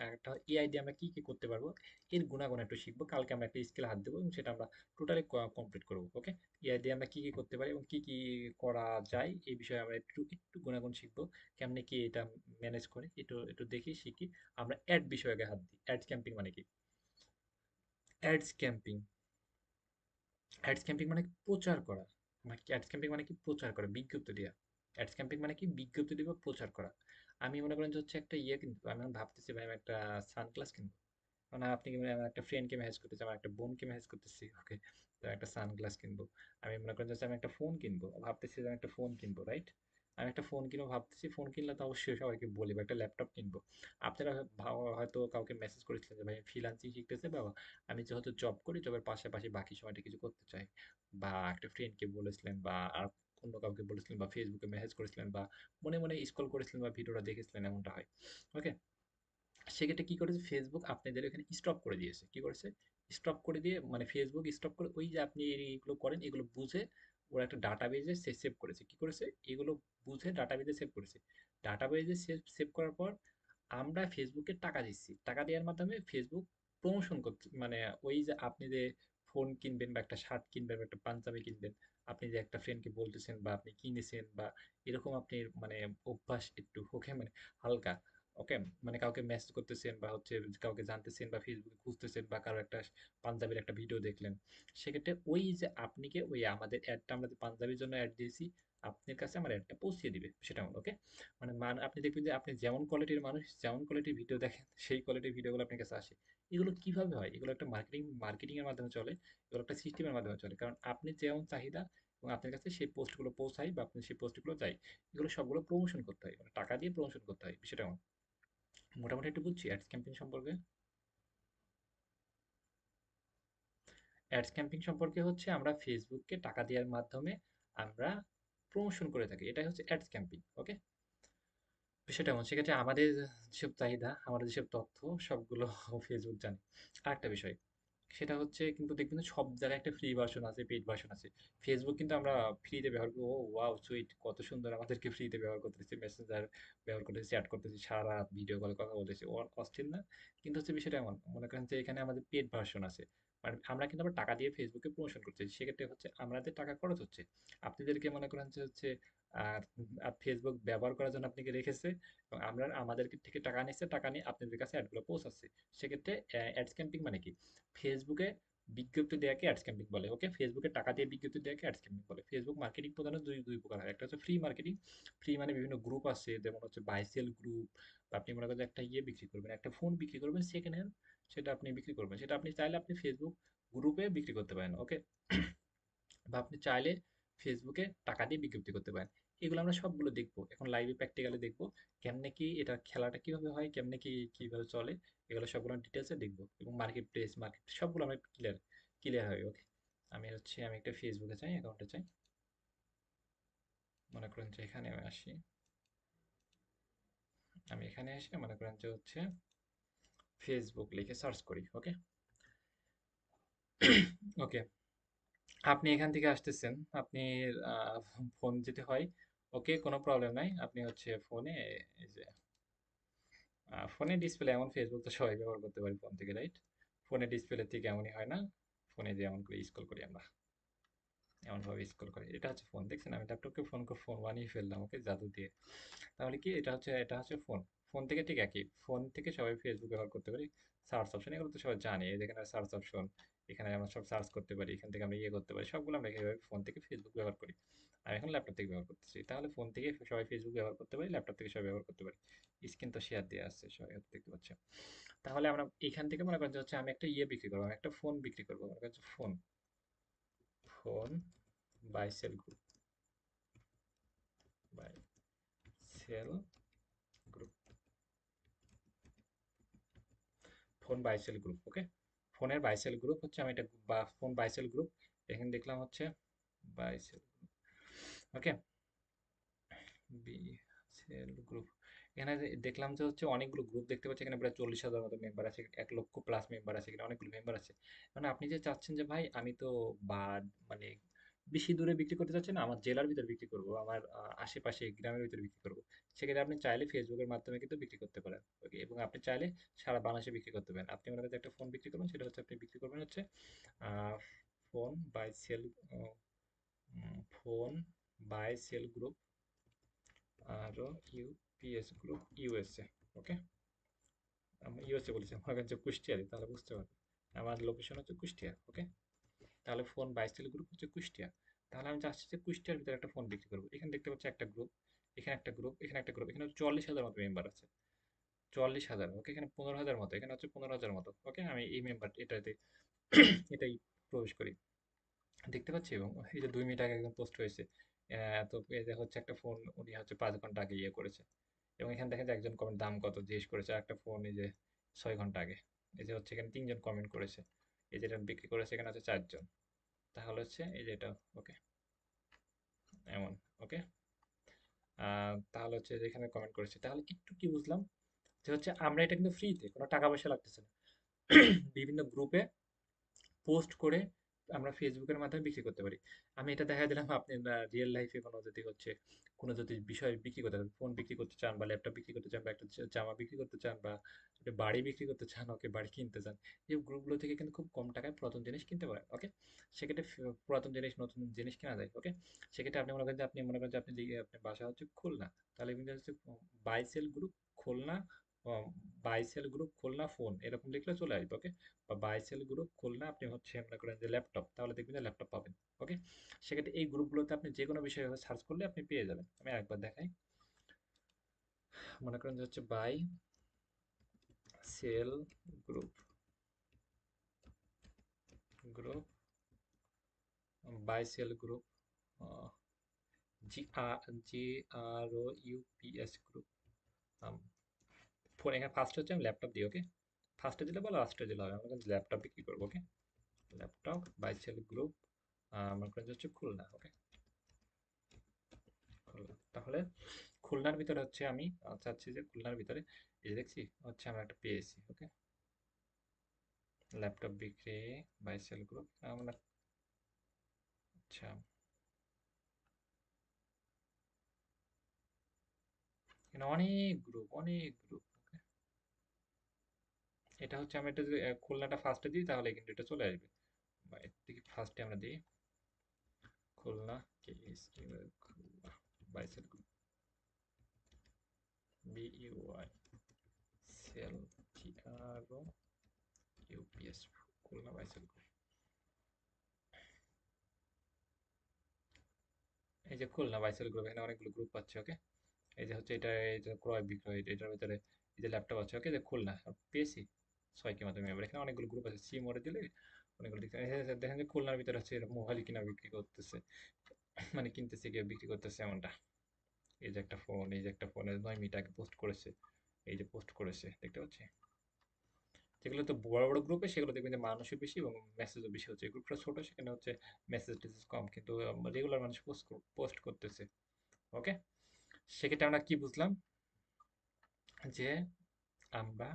একটা এআই দিয়ে আমরা কি কি করতে পারবো এর গুণাগুণ একটু শিখবো। কালকে আমরা একটা স্কিল হাত দেবো এবং সেটা আমরা টোটালি কমপ্লিট করবো। ওকে, এআই দিয়ে আমরা কি কি করতে পারি এবং কি কি করা যায় এই বিষয়ে আমরা একটু একটু গুণাগুণ শিখবো। কেমনে কি এটা ম্যানেজ করে একটু একটু দেখি, শিখি। আমরা অ্যাড বিষয়ে আগে হাত দিই। অ্যাড ক্যাম্পিং মানে কি? অ্যাডস ক্যাম্পিং, অ্যাডস ক্যাম্পিং মানে প্রচার করা। মানে কি অ্যাডস ক্যাম্পিং মানে কি? প্রচার করা, বিজ্ঞপ্তি দেওয়া। অ্যাডস ক্যাম্পিং মানে কি? বিজ্ঞপ্তি দিব, প্রচার করা। আমি মনে করেন যে হচ্ছে একটা ইয়ে কিনবো, আমি এখন ভাবতেছি ভাই আমি একটা সানগ্লাস কিনবো। মানে আপনি কি আমার একটা ফ্রেন্ডকে মেসেজ করতেছি, আমার একটা বোনকে মেসেজ করতেছি। ওকে, তো একটা সানগ্লাস কিনবো। আমি মনে করেন যে হচ্ছে আমি একটা ফোন কিনবো, ভাবতেছি যে আমি একটা ফোন কিনবো, রাইট? আমি একটা ফোন কিনবো ভাবতেছি, ফোন কিনলে তো অবশ্যই সবাইকে বলি বা একটা ল্যাপটপ কিনবো। আপনারা হয়তো কাউকে মেসেজ করেছিলেন যে ভাই ফ্রিল্যান্সিং শিখতেছে বা আমি যেহেতু জব করি, জবের পাশাপাশি বাকি সময়টা কিছু করতে চাই, বা একটা ফ্রেন্ডকে বলেছিলেন বা আর অন্য কাউকে বলেছিলেন বা ফেসবুকে মেসেজ করেছিলেন বা মনে মনে স্ক্রল করেছিলেন বা ভিডিওটা দেখেছিলেন, এমনটা হয়। ওকে, সেক্ষেত্রে কি করেছে ফেসবুক আপনাদের এখানে স্টপ করে দিয়েছে। কি করেছে? স্টপ করে দিয়ে, মানে ফেসবুক স্টপ করে ওই যে আপনি এইগুলো করেন এগুলো বুঝে ওরা একটা ডাটাবেজে সেভ করেছে। কি করেছে? এগুলো বুঝে ডাটাবেজে সেভ করেছে। ডাটাবেজে সেভ সেভ করার পর আমরা ফেসবুকে টাকা দিচ্ছি। টাকা দেওয়ার মাধ্যমে ফেসবুক প্রমোশন করছে, মানে ওই যে আপনি যে ফোন কিনবেন বা একটা শার্ট কিনবেন বা একটা পাঞ্জাবি কিনবেন, আপনি যে একটা ফ্রেন্ডকে বলতেছেন বা আপনি কিনেছেন বা এরকম আপনি মানে অভ্যাস একটু ওকে, মানে হালকা, ওকে, মানে কাউকে মেসেজ করতেছেন বা হচ্ছে কাউকে জানতেছেন বা ফেসবুকে খুঁজতেছেন বা কারো একটা পাঞ্জাবির একটা ভিডিও দেখলেন, সেক্ষেত্রে ওই যে আপনিকে ওই আমাদের অ্যাডটা, আমরা যে পাঞ্জাবির জন্য অ্যাড দিয়েছি, আপনার কাছে আমার অ্যাডটা পৌঁছে দিবে সেটা ওকে। মানে আপনি দেখবেন যে আপনি যেমন কোয়ালিটির মানুষ, যেমন কোয়ালিটির ভিডিও দেখেন, সেই কোয়ালিটির ভিডিওগুলো আপনার কাছে আসে। এগুলো কিভাবে হয়? এগুলো একটা মার্কেটিং এর মাধ্যমে চলে। এগুলো একটা সিস্টেমের মাধ্যমে চলে, কারণ আপনি যেমন চাহিদা এবং আপনার কাছে সেই পোস্টগুলো পৌঁছায় বা আপনি সেই পোস্টগুলো যায়, এগুলো সবগুলো প্রমোশন করতে হয়, মানে টাকা দিয়ে প্রমোশন করতে হয় বিষয়টা এমন। মোটামুটি একটু বুঝছি অ্যাডস ক্যাম্পেইন সম্পর্কে। অ্যাডস ক্যাম্পেইন সম্পর্কে হচ্ছে আমরা ফেসবুককে টাকা দেওয়ার মাধ্যমে আমরা প্রমোশন করে থাকি, এটাই হচ্ছে অ্যাডস ক্যাম্পেইন ওকে। বিষয়টা এমন, সেক্ষেত্রে আমাদের যেসব চাহিদা, আমাদের যেসব তথ্য, সবগুলো ফেসবুক জানে। আরেকটা বিষয়, সেটা হচ্ছে কিন্তু দেখবেন যে সব জায়গায় একটা ফ্রি ভার্সন আছে, পেইড ভার্সন আছে। ফেসবুক কিন্তু আমরা ফ্রিতে ব্যবহার করবো, ও ওয়াও সুইট, কত সুন্দর, আমাদেরকে ফ্রিতে ব্যবহার করতেছি, মেসেঞ্জার ব্যবহার করতেছি, চ্যাট করতেছি, সারা রাত ভিডিও কলে কথা বলতেছি, ও অস্থির না? কিন্তু হচ্ছে বিষয়টা এমন, মনে করেন যে এখানে আমাদের পেইড ভার্সন আছে, মানে আমরা কিন্তু আবার টাকা দিয়ে ফেসবুকে প্রমোশন করতেছি, সেক্ষেত্রে হচ্ছে আমাদের টাকা খরচ হচ্ছে। আপনাদেরকে মনে করেন যে হচ্ছে আর ফেসবুক ব্যবহার করার জন্য আপনাকে রেখেছে এবং আমরা আমাদের থেকে টাকা নিচ্ছে, টাকা নিয়ে আপনাদের কাছে অ্যাডগুলো পৌঁছাচ্ছে। সেক্ষেত্রে অ্যাডস ক্যাম্পিং মানে কি? ফেসবুকে বিজ্ঞপ্তি দেওয়াকে অ্যাডস ক্যাম্পিং বলে ওকে। ফেসবুকে টাকা দিয়ে বিজ্ঞপ্তি দেওয়াকে অ্যাডস ক্যাম্পিং বলে। ফেসবুক মার্কেটিং প্রধানত দুই দুই প্রকার হয়, একটা হচ্ছে ফ্রি মার্কেটিং। ফ্রি মানে বিভিন্ন গ্রুপ আছে, যেমন হচ্ছে বাই সেল গ্রুপ, বা আপনি মনে করেন যে একটা ইয়ে বিক্রি করবেন, একটা ফোন বিক্রি করবেন সেকেন্ড হ্যান্ড, সেটা আপনি বিক্রি করবেন, সেটা আপনি চাইলে আপনি ফেসবুক গ্রুপে বিক্রি করতে পারেন ওকে। বা আপনি চাইলে ফেসবুকে টাকা দিয়ে বিজ্ঞপ্তি করতে পারেন। এগুলো আমরা সবগুলো দেখবো এখন, লাইভে প্র্যাকটিক্যালি দেখবো কেমনে কি এটা, খেলাটা কিভাবে হয়, কেমনে কি কিভাবে চলে, এগুলো সবগুলো ডিটেলসে দেখবো। এবং মার্কেট প্লেস, মার্কেট সবগুলো আমরা ক্লিয়ার ক্লিয়ার হয় ওকে। আমি একটা ফেসবুকে চাই, অ্যাকাউন্টে চাই, মনে করেন যে এখানে আমি আসি, আমি এখানে এসে মনে করেন যে হচ্ছে ফেসবুক লিখে সার্চ করি ওকে। ওকে, আপনি এখান থেকে আসতেছেন, আপনি ফোন যেতে হয়, ওকে কোনো প্রবলেম নাই। আপনি হচ্ছে ফোনে এই যে ফোনের ডিসপ্লে এমন, ফেসবুক তো সবাই ব্যবহার করতে পারি ফোন থেকে, রাইট? ফোনের ডিসপ্লে থেকে এমনই হয় না? ফোনে যে এমন করে স্ক্রল করি আমরা, এমন ভাবে স্ক্রল করি, এটা হচ্ছে ফোন। দেখছেন আমি ল্যাপটপকে ফোন বানিয়ে ফেললাম ওকে, জাদু দিয়ে। তাহলে কি এটা হচ্ছে ফোন। ফোন থেকে ঠিক একই, ফোন থেকে সবাই ফেসবুক ব্যবহার করতে পারি। সার্চ অপশন এগুলো তো সবাই জানে, এই যেখানে সার্চ অপশন, এখানে আমরা সব সার্চ করতে পারি, এখান থেকে আমরা ইয়ে করতে পারি, সবগুলো আমরা এইভাবে ফোন থেকে ফেসবুক ব্যবহার করি। আর এখন ল্যাপটপ থেকে ব্যবহার করতেছি, তাহলে ফোন থেকে সবাই ফেসবুক ব্যবহার করতে পারি, ল্যাপটপ থেকে সবাই ব্যবহার করতে পারি। স্ক্রিন তো শেয়ার দেওয়া আছে, সবাই হয়তো দেখতে পাচ্ছে। তাহলে আমরা এখান থেকে মনে করেন যে হচ্ছে আমি একটা ইয়ে বিক্রি করবো, আমি একটা ফোন বিক্রি করবো, মনে করেন phone, phone buy sell group, buy sell group, phone buy sell group okay. ফোনের বাইসেল গ্রুপ হচ্ছে আমি এটা, বা ফোন বাইসেল গ্রুপ, এখানে দেখলাম হচ্ছে বাইসেল ওকে, বিসেল গ্রুপ। এখানে দেখলাম যে হচ্ছে অনেকগুলো গ্রুপ দেখতে পাচ্ছি, এখানে প্রায় 40,000 মতো মেম্বার আছে, 1 লক্ষ প্লাস মেম্বার আছে, এখানে অনেকগুলো মেম্বার আছে। মানে আপনি যে চাচ্ছেন যে ভাই আমি তো বা মানে বেশি দূরে বিক্রি করতে চাচ্ছেন না, আমার জেলার ভিতর বিক্রি করবো, আমার আশেপাশে গ্রামের ভিতরে বিক্রি করবো, সেক্ষেত্রে আপনি চাইলে ফেসবুকের মাধ্যমে কিন্তু বিক্রি করতে পারেন ওকে। এবং আপনি চাইলে সারা বাংলাদেশে বিক্রি করতে পারেন। আপনি মনে করেন যে একটা ফোন বিক্রি করবেন, সেটা হচ্ছে আপনি বিক্রি করবেন হচ্ছে phone buy sell, phone buy sell group, আরও ইউপিএস গ্রুপ ইউএসএ ওকে। আমি ইউএসএ বলেছি, আমার কাছে কুষ্টিয়া দিই তাহলে বুঝতে পারবে, আমার লোকেশন হচ্ছে কুষ্টিয়া ওকে। তাহলে ফোন বাইস্টেল গ্রুপ হচ্ছে কুষ্টিয়া। তাহলে আমি চাচ্ছি যে কুষ্টিয়ার ভিতরে একটা ফোন বিক্রি করবো। এখানে দেখতে পাচ্ছি একটা গ্রুপ, এখানে একটা গ্রুপ, এখানে একটা গ্রুপ, এখানে 40,000 মতো মেম্বার আছে, 40,000 ওকে। এখানে 15,000 মতো, এখানে হচ্ছে 15,000 মতো ওকে। আমি এই মেম্বার এটাতে এটাই প্রবেশ করি, দেখতে পাচ্ছি। এবং এই যে 2 মিনিট আগে একদম পোস্ট হয়েছে, তো এই যে হচ্ছে একটা ফোন, উনি হচ্ছে 5 ঘন্টা আগে ইয়ে করেছে। এবং এখানে দেখেন যে একজন কমেন্ট দাম কত জিজ্ঞেস করেছে, আর একটা ফোন এই যে 6 ঘন্টা আগে। এই যে হচ্ছে এখানে 3জন কমেন্ট করেছে, এই যেটা বিক্রি করেছে এখানে হচ্ছে 4জন। তাহলে হচ্ছে এই যে এটা ওকে। এমন। ওকে, তাহলে হচ্ছে যেখানে কমেন্ট করেছি, তাহলে একটু কি বুঝলাম যে হচ্ছে আমরা এটা কিন্তু ফ্রিতে, কোনো টাকা পয়সা লাগতেছে না। বিভিন্ন গ্রুপে পোস্ট করে আমরা ফেসবুকের মাধ্যমে বিক্রি করতে পারি। আমি এটা দেখা দিলাম, আপনি রিয়েল লাইফে কোনো যদি হচ্ছে কোনো যদি বিষয় বিক্রি করতে চান, ফোন বিক্রি করতে চান বা ল্যাপটপ বিক্রি করতে চান বা একটা জামা বিক্রি করতে চান বা একটা বাড়ি বিক্রি করতে চান, ওকে বাড়ি কিনতে চান, এই গ্রুপগুলো থেকে কিন্তু খুব কম টাকায় পুরাতন জিনিস কিনতে পারেন। ওকে, সেক্ষেত্রে পুরাতন জিনিস নতুন জিনিস কেনা যায়। ওকে, সেক্ষেত্রে আপনি মনে করেন যে আপনি বাসা হচ্ছে খুলনা, তাহলে কিন্তু হচ্ছে buy sell group Khulna, buy sell group Khulna phone এরকম লিখলে চলে আসবে। ওকে, বা বাই সেল গ্রুপ খুলনা আপনি হচ্ছে মনে করেন যে ল্যাপটপ, তাহলে দেখবেন যে ল্যাপটপ পাবেন। ওকে, সেক্ষেত্রে এই গ্রুপগুলোতে আপনি যে কোনো বিষয়ে সার্চ করলে আপনি পেয়ে যাবেন। আমি আরেকবার দেখাই, মনে করেন যে হচ্ছে buy sell group, group buy sell group, GROUPS group. Phone এখানে ফার্স্ট হচ্ছে আমি ল্যাপটপ দিই। ওকে, ফার্স্টে দিলে বলো লাস্টে দিলে হবে, আমরা কিন্তু ল্যাপটপ বিক্রি করবো। ওকে, ল্যাপটপ বাই সেল গ্রুপ, মনে করেন যে হচ্ছে খুলনা। ওকে, খুলনা, তাহলে খুলনার ভিতরে হচ্ছে আমি চাচ্ছি যে খুলনার ভিতরে এই যে দেখছি হচ্ছে আমরা একটা পেয়েছি। ওকে, ল্যাপটপ বিক্রি বাই সেল গ্রুপ আমরা, আচ্ছা এখানে অনেক গ্রুপ, অনেক গ্রুপ। এটা হচ্ছে আমরা এটা যদি খুলনাটা ফার্স্টে দিই তাহলে কিন্তু এটা চলে আসবে, বা এর থেকে ফার্স্টে আমরা দিই Khulna, Khulna buy sell group, BUY sell, GROUPS Khulna buy sell group. এই যে খুলনা বাই সেল গ্রুপ, এখানে অনেকগুলো গ্রুপ পাচ্ছে। ওকে, এই যে হচ্ছে এটা, এই যে ক্রয় বিক্রয়, এটার ভিতরে এই যে ল্যাপটপ আছে। ওকে, যে খুলনা পেয়েছি 6 কে মাধ্যমে। এবার এখানে অনেকগুলো গ্রুপ আছে, সি মোডে দিলে অনেকগুলো দেখতে দেখেন যে খুলনার ভিতরে হচ্ছে এরকম মোবাইল কিনা বিক্রি করতেছে, মানে কিনতেছে কেউ বিক্রি করতেছে এমনটা। এই যে একটা ফোন, এই যে একটা ফোনের 9 মিটাকে পোস্ট করেছে, এই যে পোস্ট করেছে দেখতে পাচ্ছি। যেগুলো তো বড় বড় গ্রুপে সেগুলো দেখবেন যে মানুষও বেশি এবং মেসেজও বেশি হচ্ছে। গ্রুপটা ছোট, সেখানে হচ্ছে মেসেজ টেসেজ কম, কিন্তু রেগুলার মানুষ পোস্ট করতেছে। ওকে, সেক্ষেত্রে আমরা কি বুঝলাম যে আমরা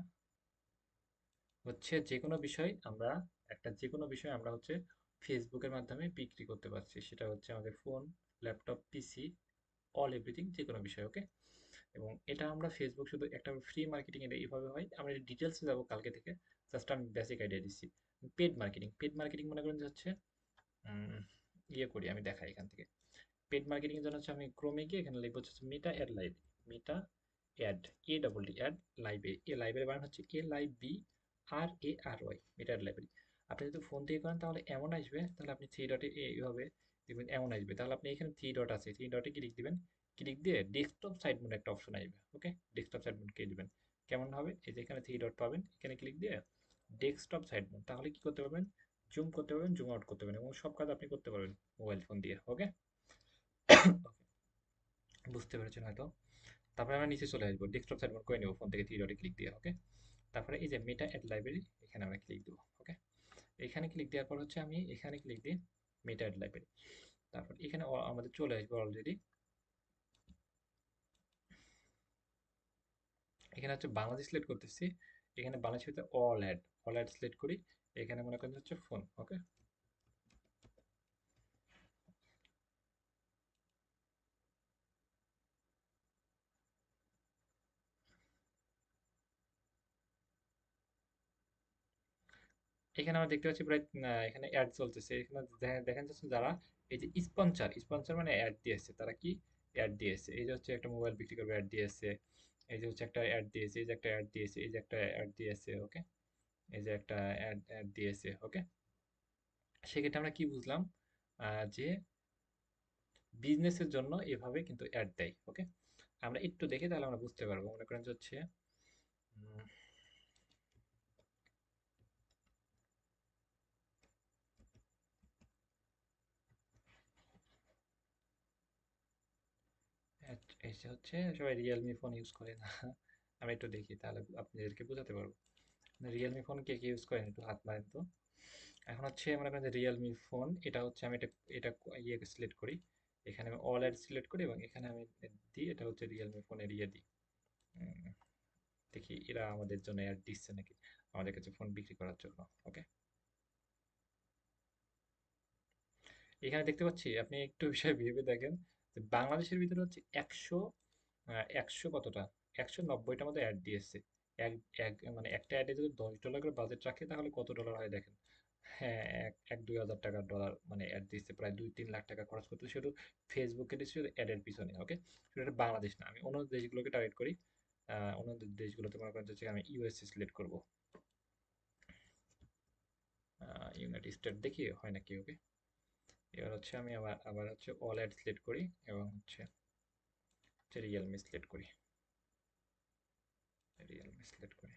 হচ্ছে যে কোনো বিষয় আমরা, একটা যে কোনো বিষয় আমরা হচ্ছে ফেসবুকের মাধ্যমে বিক্রি করতে পারছি। সেটা হচ্ছে আমাদের ফোন, ল্যাপটপ, পিসি, অল এভরিথিং, যে কোনো বিষয়। ওকে, এবং এটা আমরা ফেসবুক শুধু একটা ফ্রি মার্কেটিং, এটা এইভাবে হয়। আমরা ডিটেলসে যাবো কালকে থেকে, জাস্ট আমি বেসিক আইডিয়া দিচ্ছি। পেড মার্কেটিং, পেড মার্কেটিং মনে করেন যে হচ্ছে উম, ইয়ে করি, আমি দেখাই এখান থেকে। পেড মার্কেটিং এর জন্য হচ্ছে আমি ক্রোমে গিয়ে এখানে লিখবো হচ্ছে মেটা অ্যাড লাইব্রেরি, মেটা অ্যাড, ADD অ্যাড লাইব্রেরি, এ লাইব্রেরি বানানো হচ্ছে LIBRARY, মেটা অ্যাড লাইব্রেরি। আপনি যদি ফোন থেকে করেন তাহলে এমন আসবে, তাহলে আপনি থ্রি ডটে এইভাবে দেখবেন এমন আসবে, তাহলে আপনি এখানে থ্রি ডট আছে, থ্রি ডটে ক্লিক দিবেন, ক্লিক দিয়ে ডেস্কটপ সাইড মোড একটা অপশন আসবে। ওকে, ডেস্কটপ সাইড মোড কে দিবেন, কেমন হবে, এই যে এখানে থ্রি ডট পাবেন, এখানে ক্লিক দিয়ে ডেস্কটপ সাইড মোড, তাহলে কি করতে পারবেন, জুম করতে পারবেন, জুম আউট করতে পারবেন এবং সব কাজ আপনি করতে পারবেন মোবাইল ফোন দিয়ে। ওকে, বুঝতে পেরেছেন হয়তো। তারপরে আমরা নিচে চলে আসবো, ডেস্কটপ সাইড মোড করে নেবো ফোন থেকে থ্রি ডটে ক্লিক দিয়ে। ওকে, তারপরে এই যে মেটা অ্যাড লাইব্রেরি, এখানে আমরা ক্লিক দেবো। ওকে, এখানে ক্লিক দেওয়ার পর হচ্ছে আমি এখানে ক্লিক দিই মেটা অ্যাড লাইব্রেরি, তারপর এখানে আমাদের চলে আসবে অলরেডি। এখানে হচ্ছে বাংলাদেশ সিলেক্ট করতেছি, এখানে বাংলাদেশ ভিতরে অল অ্যাড সিলেক্ট করি, এখানে মনে করেন হচ্ছে ফোন। ওকে, এখানে আমরা দেখতে পাচ্ছি প্রায় এখানে অ্যাড চলতেছে। এখানে দেখেন যাচ্ছে যারা এই যে স্পন্সর, স্পন্সর মানে অ্যাড দিয়েছে, তারা কি অ্যাড দিয়েছে, এই যে হচ্ছে একটা মোবাইল বিক্রি করবে অ্যাড দিয়েছে, এই যে হচ্ছে একটা অ্যাড দিয়েছে, এই যে একটা অ্যাড দিয়েছে, এই যে একটা অ্যাড দিয়েছে। ওকে, এই যে একটা অ্যাড অ্যাড দিয়েছে। ওকে, সেক্ষেত্রে আমরা কি বুঝলাম, যে বিজনেসের জন্য এভাবে কিন্তু অ্যাড দেয়। ওকে, আমরা একটু দেখে তাহলে আমরা বুঝতে পারবো। মনে করেন যে হচ্ছে উম, এই যে হচ্ছে সবাই রিয়েলমি ফোন ইউজ করে না, আমি একটু দেখি তাহলে আপনাদেরকে বোঝাতে পারবো। রিয়েলমি ফোন কে কে ইউজ করেন একটু হাত মারেন তো। এখন হচ্ছে মনে করেন যে রিয়েলমি ফোন, এটা হচ্ছে আমি এটা এটা ইয়ে সিলেক্ট করি, এখানে আমি অল অ্যাড সিলেক্ট করি এবং এখানে আমি দিই, এটা হচ্ছে রিয়েলমি ফোনের ইয়ে দিই। উম, দেখি এরা আমাদের জন্য অ্যাড দিচ্ছে নাকি আমাদের কাছে ফোন বিক্রি করার জন্য। ওকে, এখানে দেখতে পাচ্ছি, আপনি একটু বিষয় ভেবে দেখেন যে বাংলাদেশের ভিতরে হচ্ছে 100 কতটা, 190টার মতো অ্যাড দিয়েছে। এক এক মানে একটা অ্যাডে যদি $10 করে বাজেট রাখে তাহলে কত ডলার হয় দেখেন। হ্যাঁ, এক দুই হাজার টাকা ডলার মানে অ্যাড দিচ্ছে, প্রায় 2-3 লাখ টাকা খরচ করতে শুধু ফেসবুকে দিচ্ছে শুধু অ্যাডের পিছনে। ওকে, এটা বাংলাদেশ না, আমি অন্য দেশগুলোকে টার্গেট করি। অন্য দেশগুলোতে মনে করেন যে আমি ইউএসএ সিলেক্ট করবো। ইউনাইটেড স্টেট দেখি হয় নাকি। ওকে, এবার হচ্ছে আমি আবার আবার হচ্ছে অল অ্যাড সিলেক্ট করি এবং হচ্ছে রিয়েলমি সিলেক্ট করি, রিয়েলমি সিলেক্ট করি।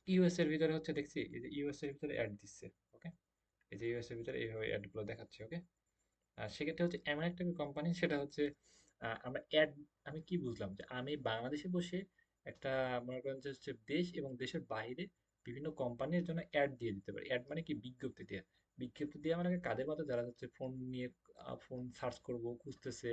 ইউএস এর ভিতরে হচ্ছে দেখছি এই যে ইউএস এর ভিতরে অ্যাড দিচ্ছে। ওকে, এই যে ইউএস এর ভিতরে এইভাবে অ্যাড গুলো দেখাচ্ছে। ওকে, আর সেক্ষেত্রে হচ্ছে এমন একটা কোম্পানি, সেটা হচ্ছে আমরা অ্যাড, আমি কি বুঝলাম যে আমি বাংলাদেশে বসে একটা মনে করেন যে হচ্ছে দেশ এবং দেশের বাইরে বিভিন্ন কোম্পানির জন্য অ্যাড দিয়ে দিতে পারি। অ্যাড মানে কি, বিজ্ঞপ্তি দেওয়া। বিজ্ঞপ্তি দেওয়া মানে কাদের মতো, যারা হচ্ছে ফোন নিয়ে ফোন সার্চ করবো খুঁজতেছে,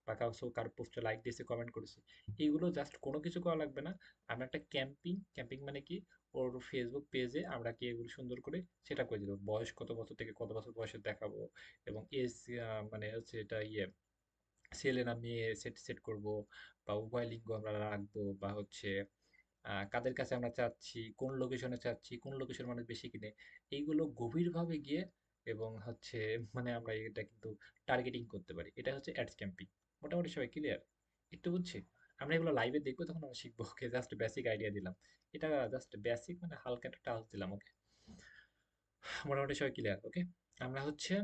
বা কার পোস্টে লাইক দিয়েছে, কমেন্ট করেছে, এইগুলো জাস্ট কোনো কিছু করা লাগবে না। আমরা একটা ক্যাম্পিং, ক্যাম্পিং মানে কি, ওর ফেসবুক পেজে আমরা কি এগুলো সুন্দর করে সেটা করে দিবো, বয়স কত বছর থেকে কত বছর বয়সে দেখাবো, এবং এজ মানে হচ্ছে এটা ইয়ে ছেলে না মেয়ে সেট সেট করব, বা উভয় লিঙ্গ আমরা রাখবো, বা হচ্ছে কাদের কাছে আমরা চাচ্ছি, কোন লোকেশনে চাচ্ছি, কোন লোকেশন মানুষ বেশি কিনে, এইগুলো গভীরভাবে গিয়ে এবং হচ্ছে মানে আমরা এটা কিন্তু টার্গেটিং করতে পারি। এটা হচ্ছে অ্যাডস ক্যাম্পিং। মোটামুটি সবাই ক্লিয়ার? একটু বুঝছি। আমরা এগুলো লাইভে দেখবো, তখন আমরা শিখবো। ওকে, জাস্ট বেসিক আইডিয়া দিলাম। এটা জাস্ট বেসিক মানে হালকা একটা টাচ দিলাম। ওকে, মোটামুটি সবাই ক্লিয়ার? ওকে, আমরা হচ্ছে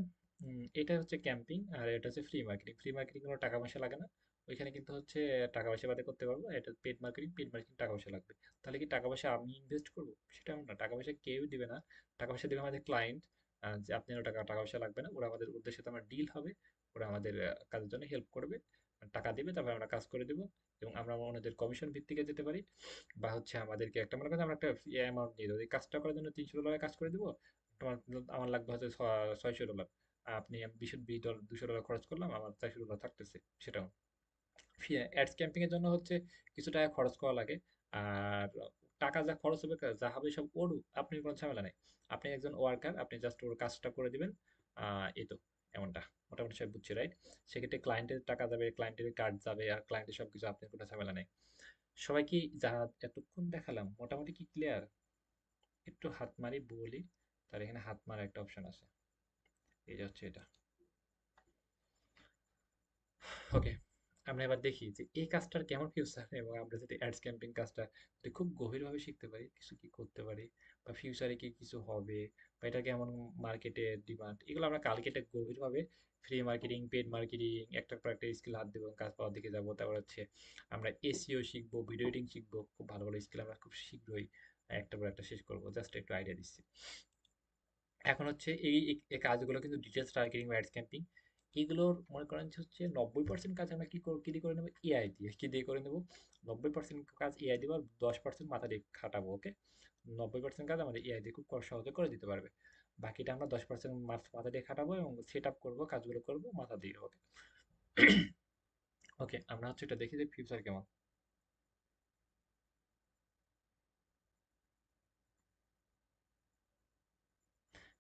এটা হচ্ছে ক্যাম্পিং, আর এটা হচ্ছে ফ্রি মার্কেটিং। ফ্রি মার্কেটিং কোনো টাকা পয়সা লাগে না, ওইখানে কিন্তু হচ্ছে টাকা পয়সা বাদে করতে পারবো। এটা পেড মার্কেটিং, পেড মার্কেটিং টাকা পয়সা লাগবে। তাহলে কি টাকা পয়সা আমি ইনভেস্ট করবো? সেটা এমন না, টাকা পয়সা কেউ দিবে না। টাকা পয়সা দেবে আমাদের ক্লায়েন্ট। যে আপনারও টাকা টাকা পয়সা লাগবে না, ওরা আমাদের, ওদের সাথে আমার ডিল হবে, ওরা আমাদের কাজের জন্য হেল্প করবে, টাকা দিবে, তারপর আমরা কাজ করে দেবো, এবং আমরা ওনাদের কমিশন ভিত্তিকে যেতে পারি। বা হচ্ছে আমাদেরকে একটা মনে করেন আমরা একটা অ্যামাউন্ট দিয়ে দেবো, এই কাজটা করার জন্য $300 কাজ করে দেবো, তোমার, আমার লাগবে হচ্ছে $600। আপনি, আমি 20 $20 $200 খরচ করলাম, আমার $400 থাকতেছে, সেটাও। অ্যাডস ক্যাম্পিং এর জন্য হচ্ছে কিছু টাকা খরচ করা লাগে। আর টাকা যা খরচ হবে, যা হবে সব ওর, আপনি কোনো ঝামেলা নেই। আপনি একজন ওয়ার্কার, আপনি জাস্ট ওর কাজটা করে দিবেন। এই তো, এমনটা মোটামুটি সব বুঝছি, রাইট? সেক্ষেত্রে ক্লায়েন্টের টাকা যাবে, ক্লায়েন্টের কার্ড যাবে, আর ক্লায়েন্টের সবকিছু, আপনার কোনো ঝামেলা নেই। সবাই কি, যা এতক্ষণ দেখালাম মোটামুটি কি ক্লিয়ার? একটু হাত মারি বলি, তার এখানে হাত মারা একটা অপশন আছে, এই যে হচ্ছে এটা। ওকে, আমরা এবার দেখি যে এই কাজটার কেমন ফিউচার, এবং আমরা যদি অ্যাডস ক্যাম্পিং কাজটা যদি খুব গভীরভাবে শিখতে পারি, কিছু কি করতে পারি, বা ফিউচারে কি কিছু হবে, বা এটা কেমন মার্কেটে ডিমান্ড, এগুলো আমরা কালকে এটা গভীরভাবে ফ্রি মার্কেটিং, পেড মার্কেটিং একটার পর একটা স্কিল হাত দেবো, কাজ পাওয়ার দিকে যাবো। তারপর হচ্ছে আমরা এসইও শিখবো, ভিডিও এডিটিং শিখবো, খুব ভালো ভালো স্কিল আমরা খুব শীঘ্রই একটা পর একটা শেষ করবো। জাস্ট একটু আইডিয়া দিচ্ছি। এখন হচ্ছে এই কাজগুলো কিন্তু ডিটেলস টার্গেটিং বা অ্যাডস ক্যাম্পিং, এগুলোর মনে করেন যে হচ্ছে 90% কাজ আমরা কি দিয়ে করে নেবো, এআই দিয়ে। কি দিয়ে করে নেবো? 90% কাজ এআই দিব, আর 10% মাথা দিয়ে খাটাবো। ওকে, 90% কাজ আমাদের এআই দিয়ে খুব সহজে করে দিতে পারবে। বাকিটা আমরা 10% মাথা দিয়ে খাটাবো এবং সেট আপ করবো, কাজগুলো করবো মাথা দিয়ে। ওকে, ওকে, আমরা হচ্ছে এটা দেখি যে ফিউচার কেমন।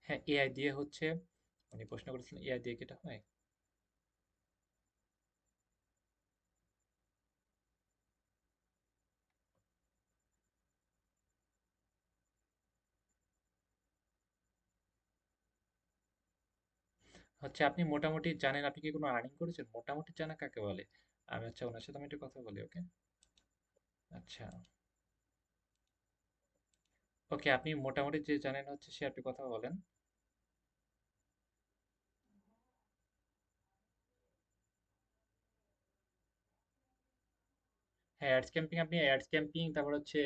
হ্যাঁ, এআই দিয়ে হচ্ছে, মানে প্রশ্ন করেছিলেন এআই দিয়ে কি এটা হয়। হচ্ছে আপনি মোটামুটি জানেন, আপনি কি কোনো আর্নিং করেছেন? মোটামুটি জানা কাকে বলে? আমি আচ্ছা, ওনার সাথে আমি একটু কথা বলি। ওকে, আচ্ছা, ওকে, আপনি মোটামুটি যে জানেন হচ্ছে সে, আপনি কথা বলেন। হ্যাঁ, অ্যাডস ক্যাম্পিং, আপনি অ্যাডস ক্যাম্পিং, তারপর হচ্ছে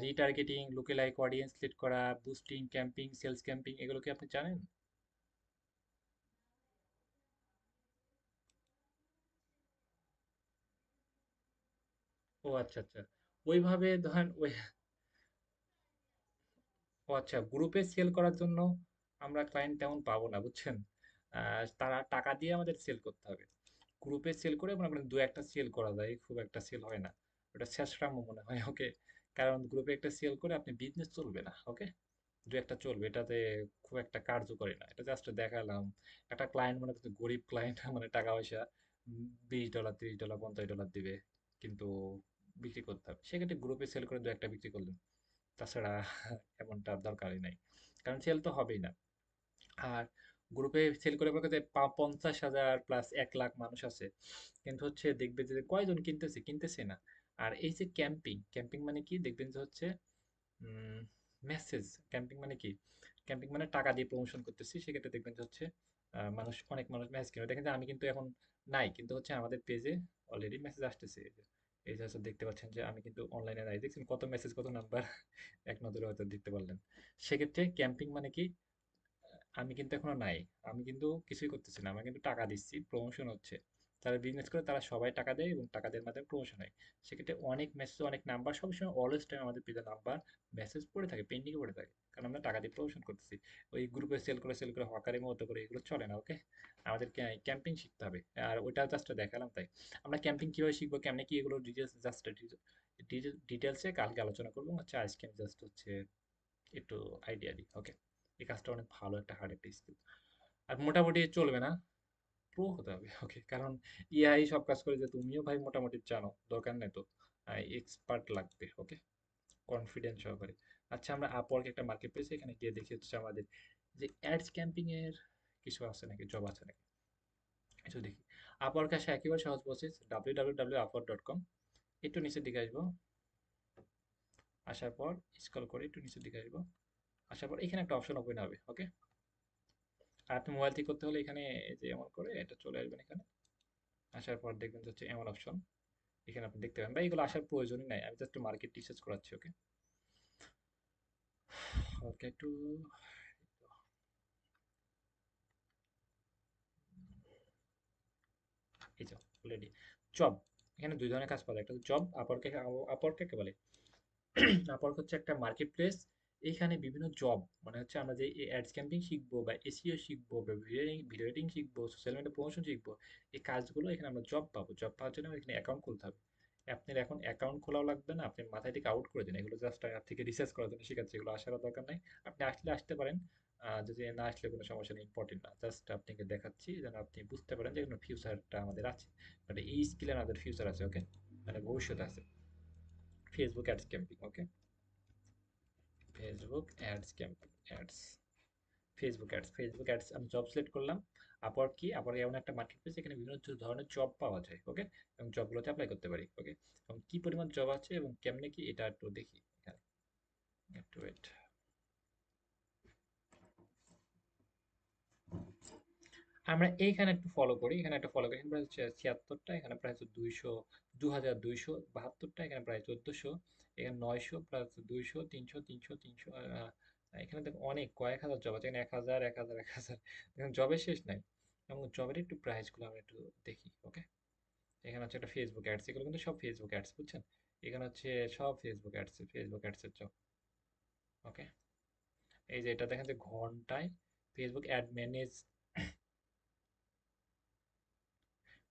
রিটার্গেটিং, লুকে লাইক অডিয়েন্স সিলেক্ট করা, বুস্টিং ক্যাম্পিং, সেলস ক্যাম্পিং, এগুলো কি আপনি জানেন? ও আচ্ছা আচ্ছা, ওইভাবে ধরেন ওই, ও আচ্ছা, গ্রুপে সেল করার জন্য আমরা ক্লায়েন্ট তেমন পাবো না, বুঝছেন? তারা টাকা দিয়ে আমাদের সেল করতে হবে। গ্রুপে সেল করে মনে করেন দু একটা সেল করা যায়, খুব একটা সেল হয় না, ওটা শেষরাম মনে হয়। ওকে, কারণ গ্রুপে একটা সেল করে আপনি বিজনেস চলবে না। ওকে, দু একটা চলবে, এটাতে খুব একটা কার্যকরী না। এটা জাস্ট দেখালাম। একটা ক্লায়েন্ট মনে করতে গরিব ক্লায়েন্ট, মানে টাকা পয়সা $20 $30 $50 দিবে, কিন্তু বিক্রি করতে হবে। সেক্ষেত্রে গ্রুপে সেল করে দু একটা বিক্রি করলেন, তাছাড়া এমনটা দরকারই নাই, কারণ সেল তো হবেই না। আর গ্রুপে সেল করে বলতে 50,000 প্লাস 1 লাখ মানুষ আছে, কিন্তু হচ্ছে দেখবে যে কয়জন কিনতেছে, কিনতেছে না। আর এই যে ক্যাম্পিং, ক্যাম্পিং মানে কি দেখবেন যে হচ্ছে মেসেজ। ক্যাম্পিং মানে কি, ক্যাম্পিং মানে টাকা দিয়ে প্রমোশন করতেছি, সেক্ষেত্রে দেখবেন যে হচ্ছে মানুষ, অনেক মানুষ মেসেজ কিনে। দেখেন যে আমি কিন্তু এখন নাই, কিন্তু হচ্ছে আমাদের পেজে অলরেডি মেসেজ আসতেছে। এই যে হচ্ছে দেখতে পাচ্ছেন যে আমি কিন্তু অনলাইনে নাই, দেখছেন কত মেসেজ, কত নাম্বার, এক নজরে হয়তো দেখতে পারলেন। সেক্ষেত্রে ক্যাম্পিং মানে কি, আমি কিন্তু এখনো নাই, আমি কিন্তু কিছুই করতেছি না, আমি কিন্তু টাকা দিচ্ছি, প্রমোশন হচ্ছে। তারা বিজনেস করে, তারা সবাই টাকা দেয় এবং টাকা দেওয়ার মাধ্যমে প্রমোশন হয়। সেক্ষেত্রে অনেক মেসেজ, অনেক নাম্বার, সবসময় অলওয়েজ টাইম আমাদের পেজে নাম্বার মেসেজ পড়ে থাকে, পেন্ডিংয়ে পড়ে থাকে, কারণ আমরা টাকা দিয়ে প্রমোশন করতেছি। ওই গ্রুপে সেল করে হকারের মতো করে এগুলো চলে না। ওকে, আমাদেরকে ক্যাম্পিং শিখতে হবে। আর ওইটা জাস্ট দেখালাম তাই। আমরা ক্যাম্পিং কিভাবে শিখবো, কেমনে কি, এগুলো ডিটেলস জাস্ট ডিটেলসে কালকে আলোচনা করবো। আচ্ছা, আজকে আমি জাস্ট হচ্ছে একটু আইডিয়া দিই। ওকে, এই কাজটা অনেক ভালো একটা হার্ড একটা স্কিল। আর মোটামুটি চলবে না, প্রো হতে হবে। ওকে, কারণ ইআই সব কাজ করে, যে তুমিও ভাই মোটামুটি জানো, দরকার নেই তো, এক্সপার্ট লাগবে। ওকে, কনফিডেন্স সহকারে। আচ্ছা, আমরা আপওয়ার্ক একটা মার্কেট প্লেস, এখানে গিয়ে দেখি হচ্ছে আমাদের যে অ্যাডস ক্যাম্পিং এর কিছু আছে নাকি, জব আছে নাকি, একটু দেখি। আপওয়ার্ক আসা একেবারে সহজ প্রসেস, www.upwork.com। একটু নিচের দিকে আসবো, আসার পর স্ক্রল করে একটু নিচের দিকে আসবো, আসার পর এখানে একটা অপশন ওপেন হবে। ওকে, আর আপনি মোবাইল থেকে করতে হলে এখানে এই যে এমন করে এটা চলে আসবেন এখানে। আসার পর দেখবেন যে হচ্ছে এমন অপশন, এখানে আপনি দেখতে পাবেন। বা এগুলো আসার প্রয়োজনই নাই, আমি জাস্ট মার্কেট রিসার্চ করাচ্ছি। ওকে, ওকে, একটু এই যে অলরেডি জব, এখানে দুই ধরনের কাজ পাওয়া যায়। একটা জব, আপওয়ার্কে, আপওয়ার্কে বলে। আপওয়ার্ক হচ্ছে একটা মার্কেট প্লেস, এইখানে বিভিন্ন জব, মানে হচ্ছে আমরা যে অ্যাডস ক্যাম্পিং শিখবো, বা এসইও শিখবো, বা ভিডিও এডিটিং শিখবো, সোশ্যাল মিডিয়া প্রমোশন শিখবো, এই কাজগুলো এখানে আমরা জব পাবো। জব পাওয়ার জন্য এখানে অ্যাকাউন্ট খুলতে হবে। আপনার এখন অ্যাকাউন্ট খোলাও লাগবে না, আপনি মাথায় থেকে আউট করে দিন, এগুলো জাস্ট অ্যাপ থেকে রিসার্চ করার জন্য শেখাচ্ছি, এগুলো আসার দরকার নাই। আপনি আসলে আসতে পারেন, যদি না আসলে কোনো সমস্যা নেই, ইম্পর্টেন্ট না, জাস্ট আপনাকে দেখাচ্ছি যেন আপনি বুঝতে পারেন যে এগুলো ফিউচারটা আমাদের আছে, মানে এই স্কিলে আমাদের ফিউচার আছে। ওকে, মানে ভবিষ্যৎ আছে। Facebook ads camping. Okay, Facebook ads campaign, ads, Facebook ads আমি জব সিলেক্ট করলাম। আপওয়ার্ক কি, আপওয়ার্ক এমন একটা মার্কেট প্লেস, এখানে বিভিন্ন ধরনের জব পাওয়া যায়। ওকে, এবং জবগুলোতে অ্যাপ্লাই করতে পারি। ওকে, এবং কি পরিমাণ জব আছে এবং কেমনে কি, এটা একটু দেখি এখানে, একটু ওয়েট। আমরা এইখানে একটু ফলো করি, এখানে একটা ফলো করি, এখানে প্রায় হচ্ছে 76টা, এখানে প্রায় হচ্ছে 2272, এখানে প্রায় 1400, এখানে 900 প্লাস 200, 300 300 300, এখানে দেখো অনেক কয়েক হাজার জব আছে, এখানে 1000 1000 1000, এখানে জবের শেষ নাই। এবং জবের একটু প্রাইসগুলো আমরা একটু দেখি। ওকে, এখানে হচ্ছে একটা ফেসবুক অ্যাডস, এগুলো কিন্তু সব ফেসবুক অ্যাডস, বুঝছেন, এখানে হচ্ছে সব ফেসবুক অ্যাডসের জব। ওকে, এই যে এটা দেখেন যে ঘন্টায় Facebook ad manage,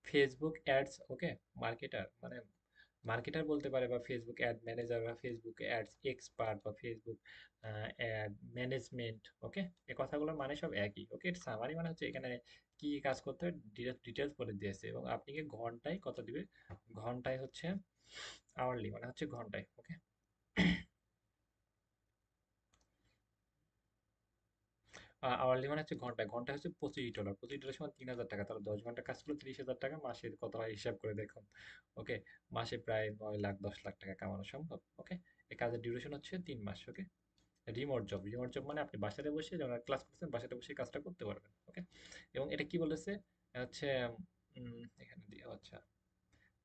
Facebook ads. Okay, marketer মানে মার্কেটার বলতে পারে, বা ফেসবুক অ্যাড ম্যানেজার, বা ফেসবুক অ্যাডস এক্সপার্ট, বা ফেসবুক অ্যাড ম্যানেজমেন্ট। ওকে, এই কথাগুলোর মানে সব একই। ওকে, সামারি মানে হচ্ছে এখানে কি কাজ করতে হয় ডিটেলস বলে দিয়েছে, এবং আপনি কি ঘন্টায় কত দিবে, ঘন্টায় হচ্ছে আওয়ারলি মানে হচ্ছে ঘন্টায়। ওকে, আওয়ারলি মানে হচ্ছে ঘন্টায়, ঘন্টায় হচ্ছে $25, $25 সমান 3000 টাকা, তাহলে 10 ঘন্টা কাজ করলে 30,000 টাকা, মাসে কত হয় হিসাব করে দেখুন। ওকে, মাসে প্রায় 9 লাখ 10 লাখ টাকা কামানো সম্ভব। ওকে, এই কাজের ডিউরেশন হচ্ছে 3 মাস। ওকে, রিমোট জব মানে আপনি বাসাতে বসে, যেমন ক্লাস করছেন, বাসাতে বসে কাজটা করতে পারবেন। ওকে, এবং এটা কি বলেছে হচ্ছে, এখানে দিয়ে আচ্ছা,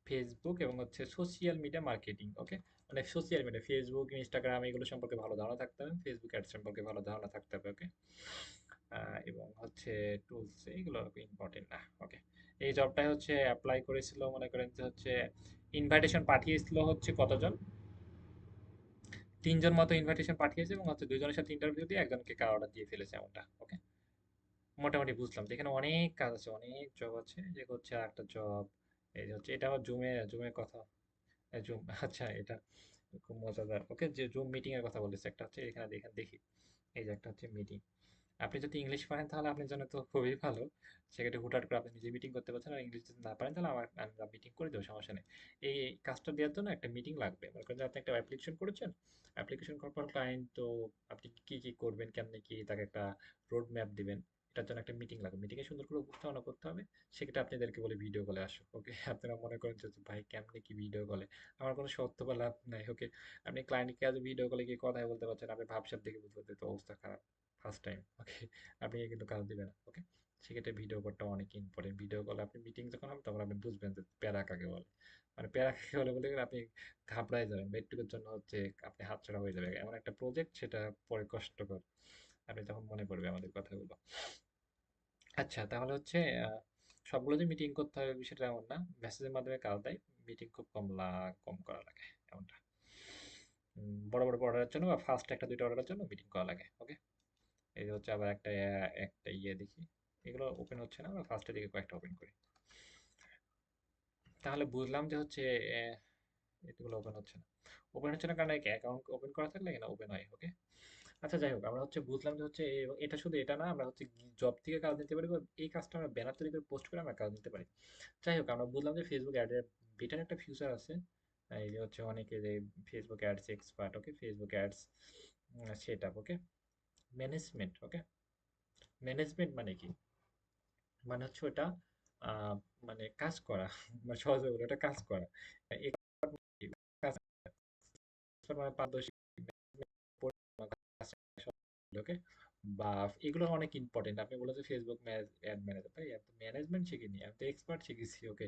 ফেসবুক এবং হচ্ছে সোশ্যাল মিডিয়া মার্কেটিং। ওকে, মানে সোশ্যাল মিডিয়া, ফেসবুক, ইনস্টাগ্রাম, এগুলো সম্পর্কে ভালো ধারণা থাকতে হবে, ফেসবুক অ্যাড সম্পর্কে ভালো ধারণা থাকতে হবে। ওকে, এবং হচ্ছে টুলস, এইগুলো ইম্পর্টেন্ট না। ওকে, এই জবটাই হচ্ছে অ্যাপ্লাই করেছিল, মনে করেন যে হচ্ছে ইনভাইটেশন পাঠিয়েছিল হচ্ছে কতজন, 3 জন মতো ইনভাইটেশন পাঠিয়েছে, এবং হচ্ছে 2 জনের সাথে ইন্টারভিউ দিয়ে একজনকে অর্ডার দিয়ে ফেলেছে এমনটা। ওকে, মোটামুটি বুঝলাম যে এখানে অনেক কাজ আছে, অনেক জব আছে, যে হচ্ছে আরেকটা জব। এই যে হচ্ছে এটা আবার জুমের কথা। জুম আচ্ছা, এটা খুব মজাদার। ওকে, যে জুম মিটিং এর কথা বলেছে, একটা হচ্ছে এখানে দেখেন দেখি। এই যে একটা হচ্ছে মিটিং। আপনি যদি ইংলিশ পারেন তাহলে আপনার জন্য তো খুবই ভালো। সেক্ষেত্রে হুটহাট করে আপনি নিজে মিটিং করতে পারছেন, আর ইংলিশ যদি না পারেন তাহলে আমরা মিটিং করে দেবো, সমস্যা নেই। এই কাজটা দেওয়ার জন্য একটা মিটিং লাগবে। মনে করেন যে আপনি একটা অ্যাপ্লিকেশন করেছেন, অ্যাপ্লিকেশন করার পর ক্লায়েন্ট তো আপনি কি কি করবেন, কেমনে কি, তাকে একটা রোড ম্যাপ দিবেন। এটার জন্য একটা মিটিং লাগবে, মিটিংয়ে সুন্দর করে উপস্থাপনা করতে হবে। সেক্ষেত্রে আপনাদেরকে বলে ভিডিও কলে আসো। ওকে, আপনারা মনে করেন যে ভাই কেমনে কি ভিডিও কলে, আমার কোনো সত্য বা লাভ নাই। ওকে, আপনি ক্লায়েন্টকে আজ ভিডিও কলে গিয়ে কথাই বলতে পারছেন, আপনি ভাবসাব দেখে বুঝতে পারছেন তো অবস্থা খারাপ। First time. ওকে, আপনি কিন্তু কাজ দিবেন না। ওকে, সেক্ষেত্রে ভিডিও কলটা অনেক ইম্পর্টেন্ট। ভিডিও কল আপনি মিটিং যখন হবে তখন আপনি বুঝবেন যে প্যারা কাকে বলে। মানে প্যারা কাকে বলে বলে আপনি ঘাবড়ায় যাবেন, একটুকুর জন্য হচ্ছে আপনি হাতছাড়া হয়ে যাবে। এমন একটা প্রজেক্ট, সেটা পরে কষ্টকর, আপনি তখন মনে পড়বে আমাদের কথাগুলো। আচ্ছা, তাহলে হচ্ছে সবগুলো যে মিটিং করতে হবে বিষয়টা এমন না, মেসেজের মাধ্যমে কাজ দেয়। মিটিং খুব কম করা লাগে এমনটা। বড় বড় অর্ডারের জন্য বা ফার্স্ট একটা দুইটা অর্ডারের জন্য মিটিং করা লাগে। ওকে, এই যে হচ্ছে আবার একটা ইয়ে দেখি, এগুলো ওপেন হচ্ছে না, আমরা ফার্স্টের দিকে কয়েকটা ওপেন করি। তাহলে বুঝলাম যে হচ্ছে আহ, এগুলো ওপেন হচ্ছে না। ওপেন হচ্ছে না কারণ অ্যাকাউন্ট ওপেন করা থাকলে এখানে ওপেন হয়। ওকে, আচ্ছা যাই হোক, আমরা হচ্ছে বুঝলাম যে হচ্ছে এটা শুধু এটা না, আমরা হচ্ছে জব থেকে কাজ নিতে পারি, বা এই কাজটা আমরা ব্যানার তৈরি করে পোস্ট করে আমরা কাজ নিতে পারি। যাই হোক, আমরা বুঝলাম যে ফেসবুক অ্যাডের বেটার একটা ফিউচার আছে। এই যে হচ্ছে অনেকে যে ফেসবুক অ্যাডস এক্সপার্ট। ওকে, ফেসবুক অ্যাডস সেট আপ। ওকে, ম্যানেজমেন্ট। ওকে, ম্যানেজমেন্ট মানে কি? মানে হচ্ছে ওটা আহ, মানে কাজ করা মানে সহজে বলে ওটা কাজ করা। এই কাজ মানে পারদর্শী। ওকে, বা এগুলো অনেক ইম্পর্টেন্ট। আপনি বলেছেন ফেসবুক অ্যাড ম্যানেজার, ভাই আমি তো ম্যানেজমেন্ট শিখিনি, আমি তো এক্সপার্ট শিখেছি। ওকে,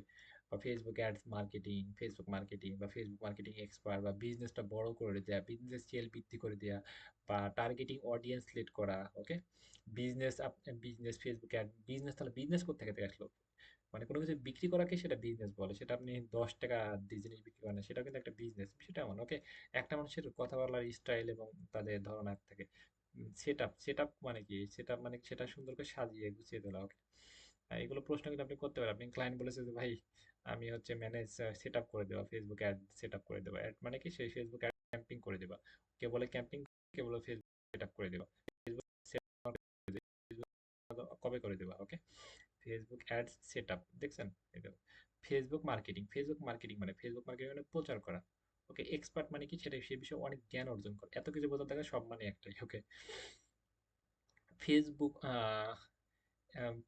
বা Facebook ads marketing, Facebook marketing বা ফেসবুক মার্কেটিং এক্সপার্ট, বা বিজনেসটা বড় করে দেয়া, বিজনেস স্কেল বৃদ্ধি করে দেয়া, বা টার্গেটিং অডিয়েন্স লিড করা। Okay, business, business Facebook ad business, তাহলে বিজনেস করতে থেকে আসলো, মানে কোনো কিছু বিক্রি করাকে সেটা বিজনেস বলে। সেটা আপনি 10 টাকা দিয়ে জিনিস বিক্রি করেন, সেটাও কিন্তু একটা বিজনেস। সেটা এমন। ওকে, একটা মানুষের কথা বলার স্টাইল এবং তাদের ধারণা থাকে। সেট আপ মানে কি? সেট আপ মানে সেটা সুন্দর করে সাজিয়ে গুছিয়ে তোলা। ওকে, এগুলো প্রশ্ন কিন্তু আপনি করতে পারেন। আপনি ক্লায়েন্ট বলেছে যে ভাই আমি হচ্ছে ম্যানেজ সেট আপ করে দেওয়া, ফেসবুক অ্যাড সেট আপ করে দেওয়া। অ্যাড মানে কি? সেই ফেসবুক অ্যাড ক্যাম্পিং করে দেওয়া। কে বলে ক্যাম্পিং, কে বলে ফেসবুক সেট আপ করে দেওয়া। ফেসবুক কবে করে দেওয়া? ওকে, ফেসবুক অ্যাডস সেটআপ দেখছেন? এটা ফেসবুক মার্কেটিং। ফেসবুক মার্কেটিং মানে প্রচার করা। ওকে, এক্সপার্ট মানে কি? সেটা সেই বিষয়ে অনেক জ্ঞান অর্জন করা। এত কিছু বোঝা থাকে, সব মানে একটাই। ওকে, ফেসবুক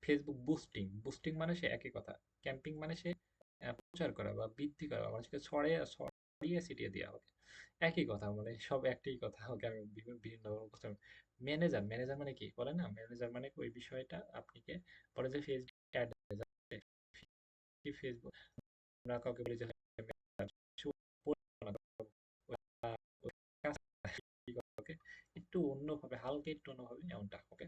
ফেসবুক বুস্টিং। বুস্টিং মানে সে একই কথা। ক্যাম্পিং মানে সে প্রচার করা বা বৃদ্ধি করা, মানুষকে ছড়িয়ে ছড়িয়ে ছিটিয়ে দেওয়া। ওকে, একই কথা, মানে সব একটাই কথা। ওকে, আমি বিভিন্ন বিভিন্ন ম্যানেজার। ম্যানেজার মানে কি বলে না? ম্যানেজার মানে ওই বিষয়টা আপনাকে বলে যে ফেসবুক অ্যাড, ফেসবুক আমরা কাউকে বলি যে ওকে, একটু অন্যভাবে, হালকা একটু অন্যভাবে এমনটা। ওকে,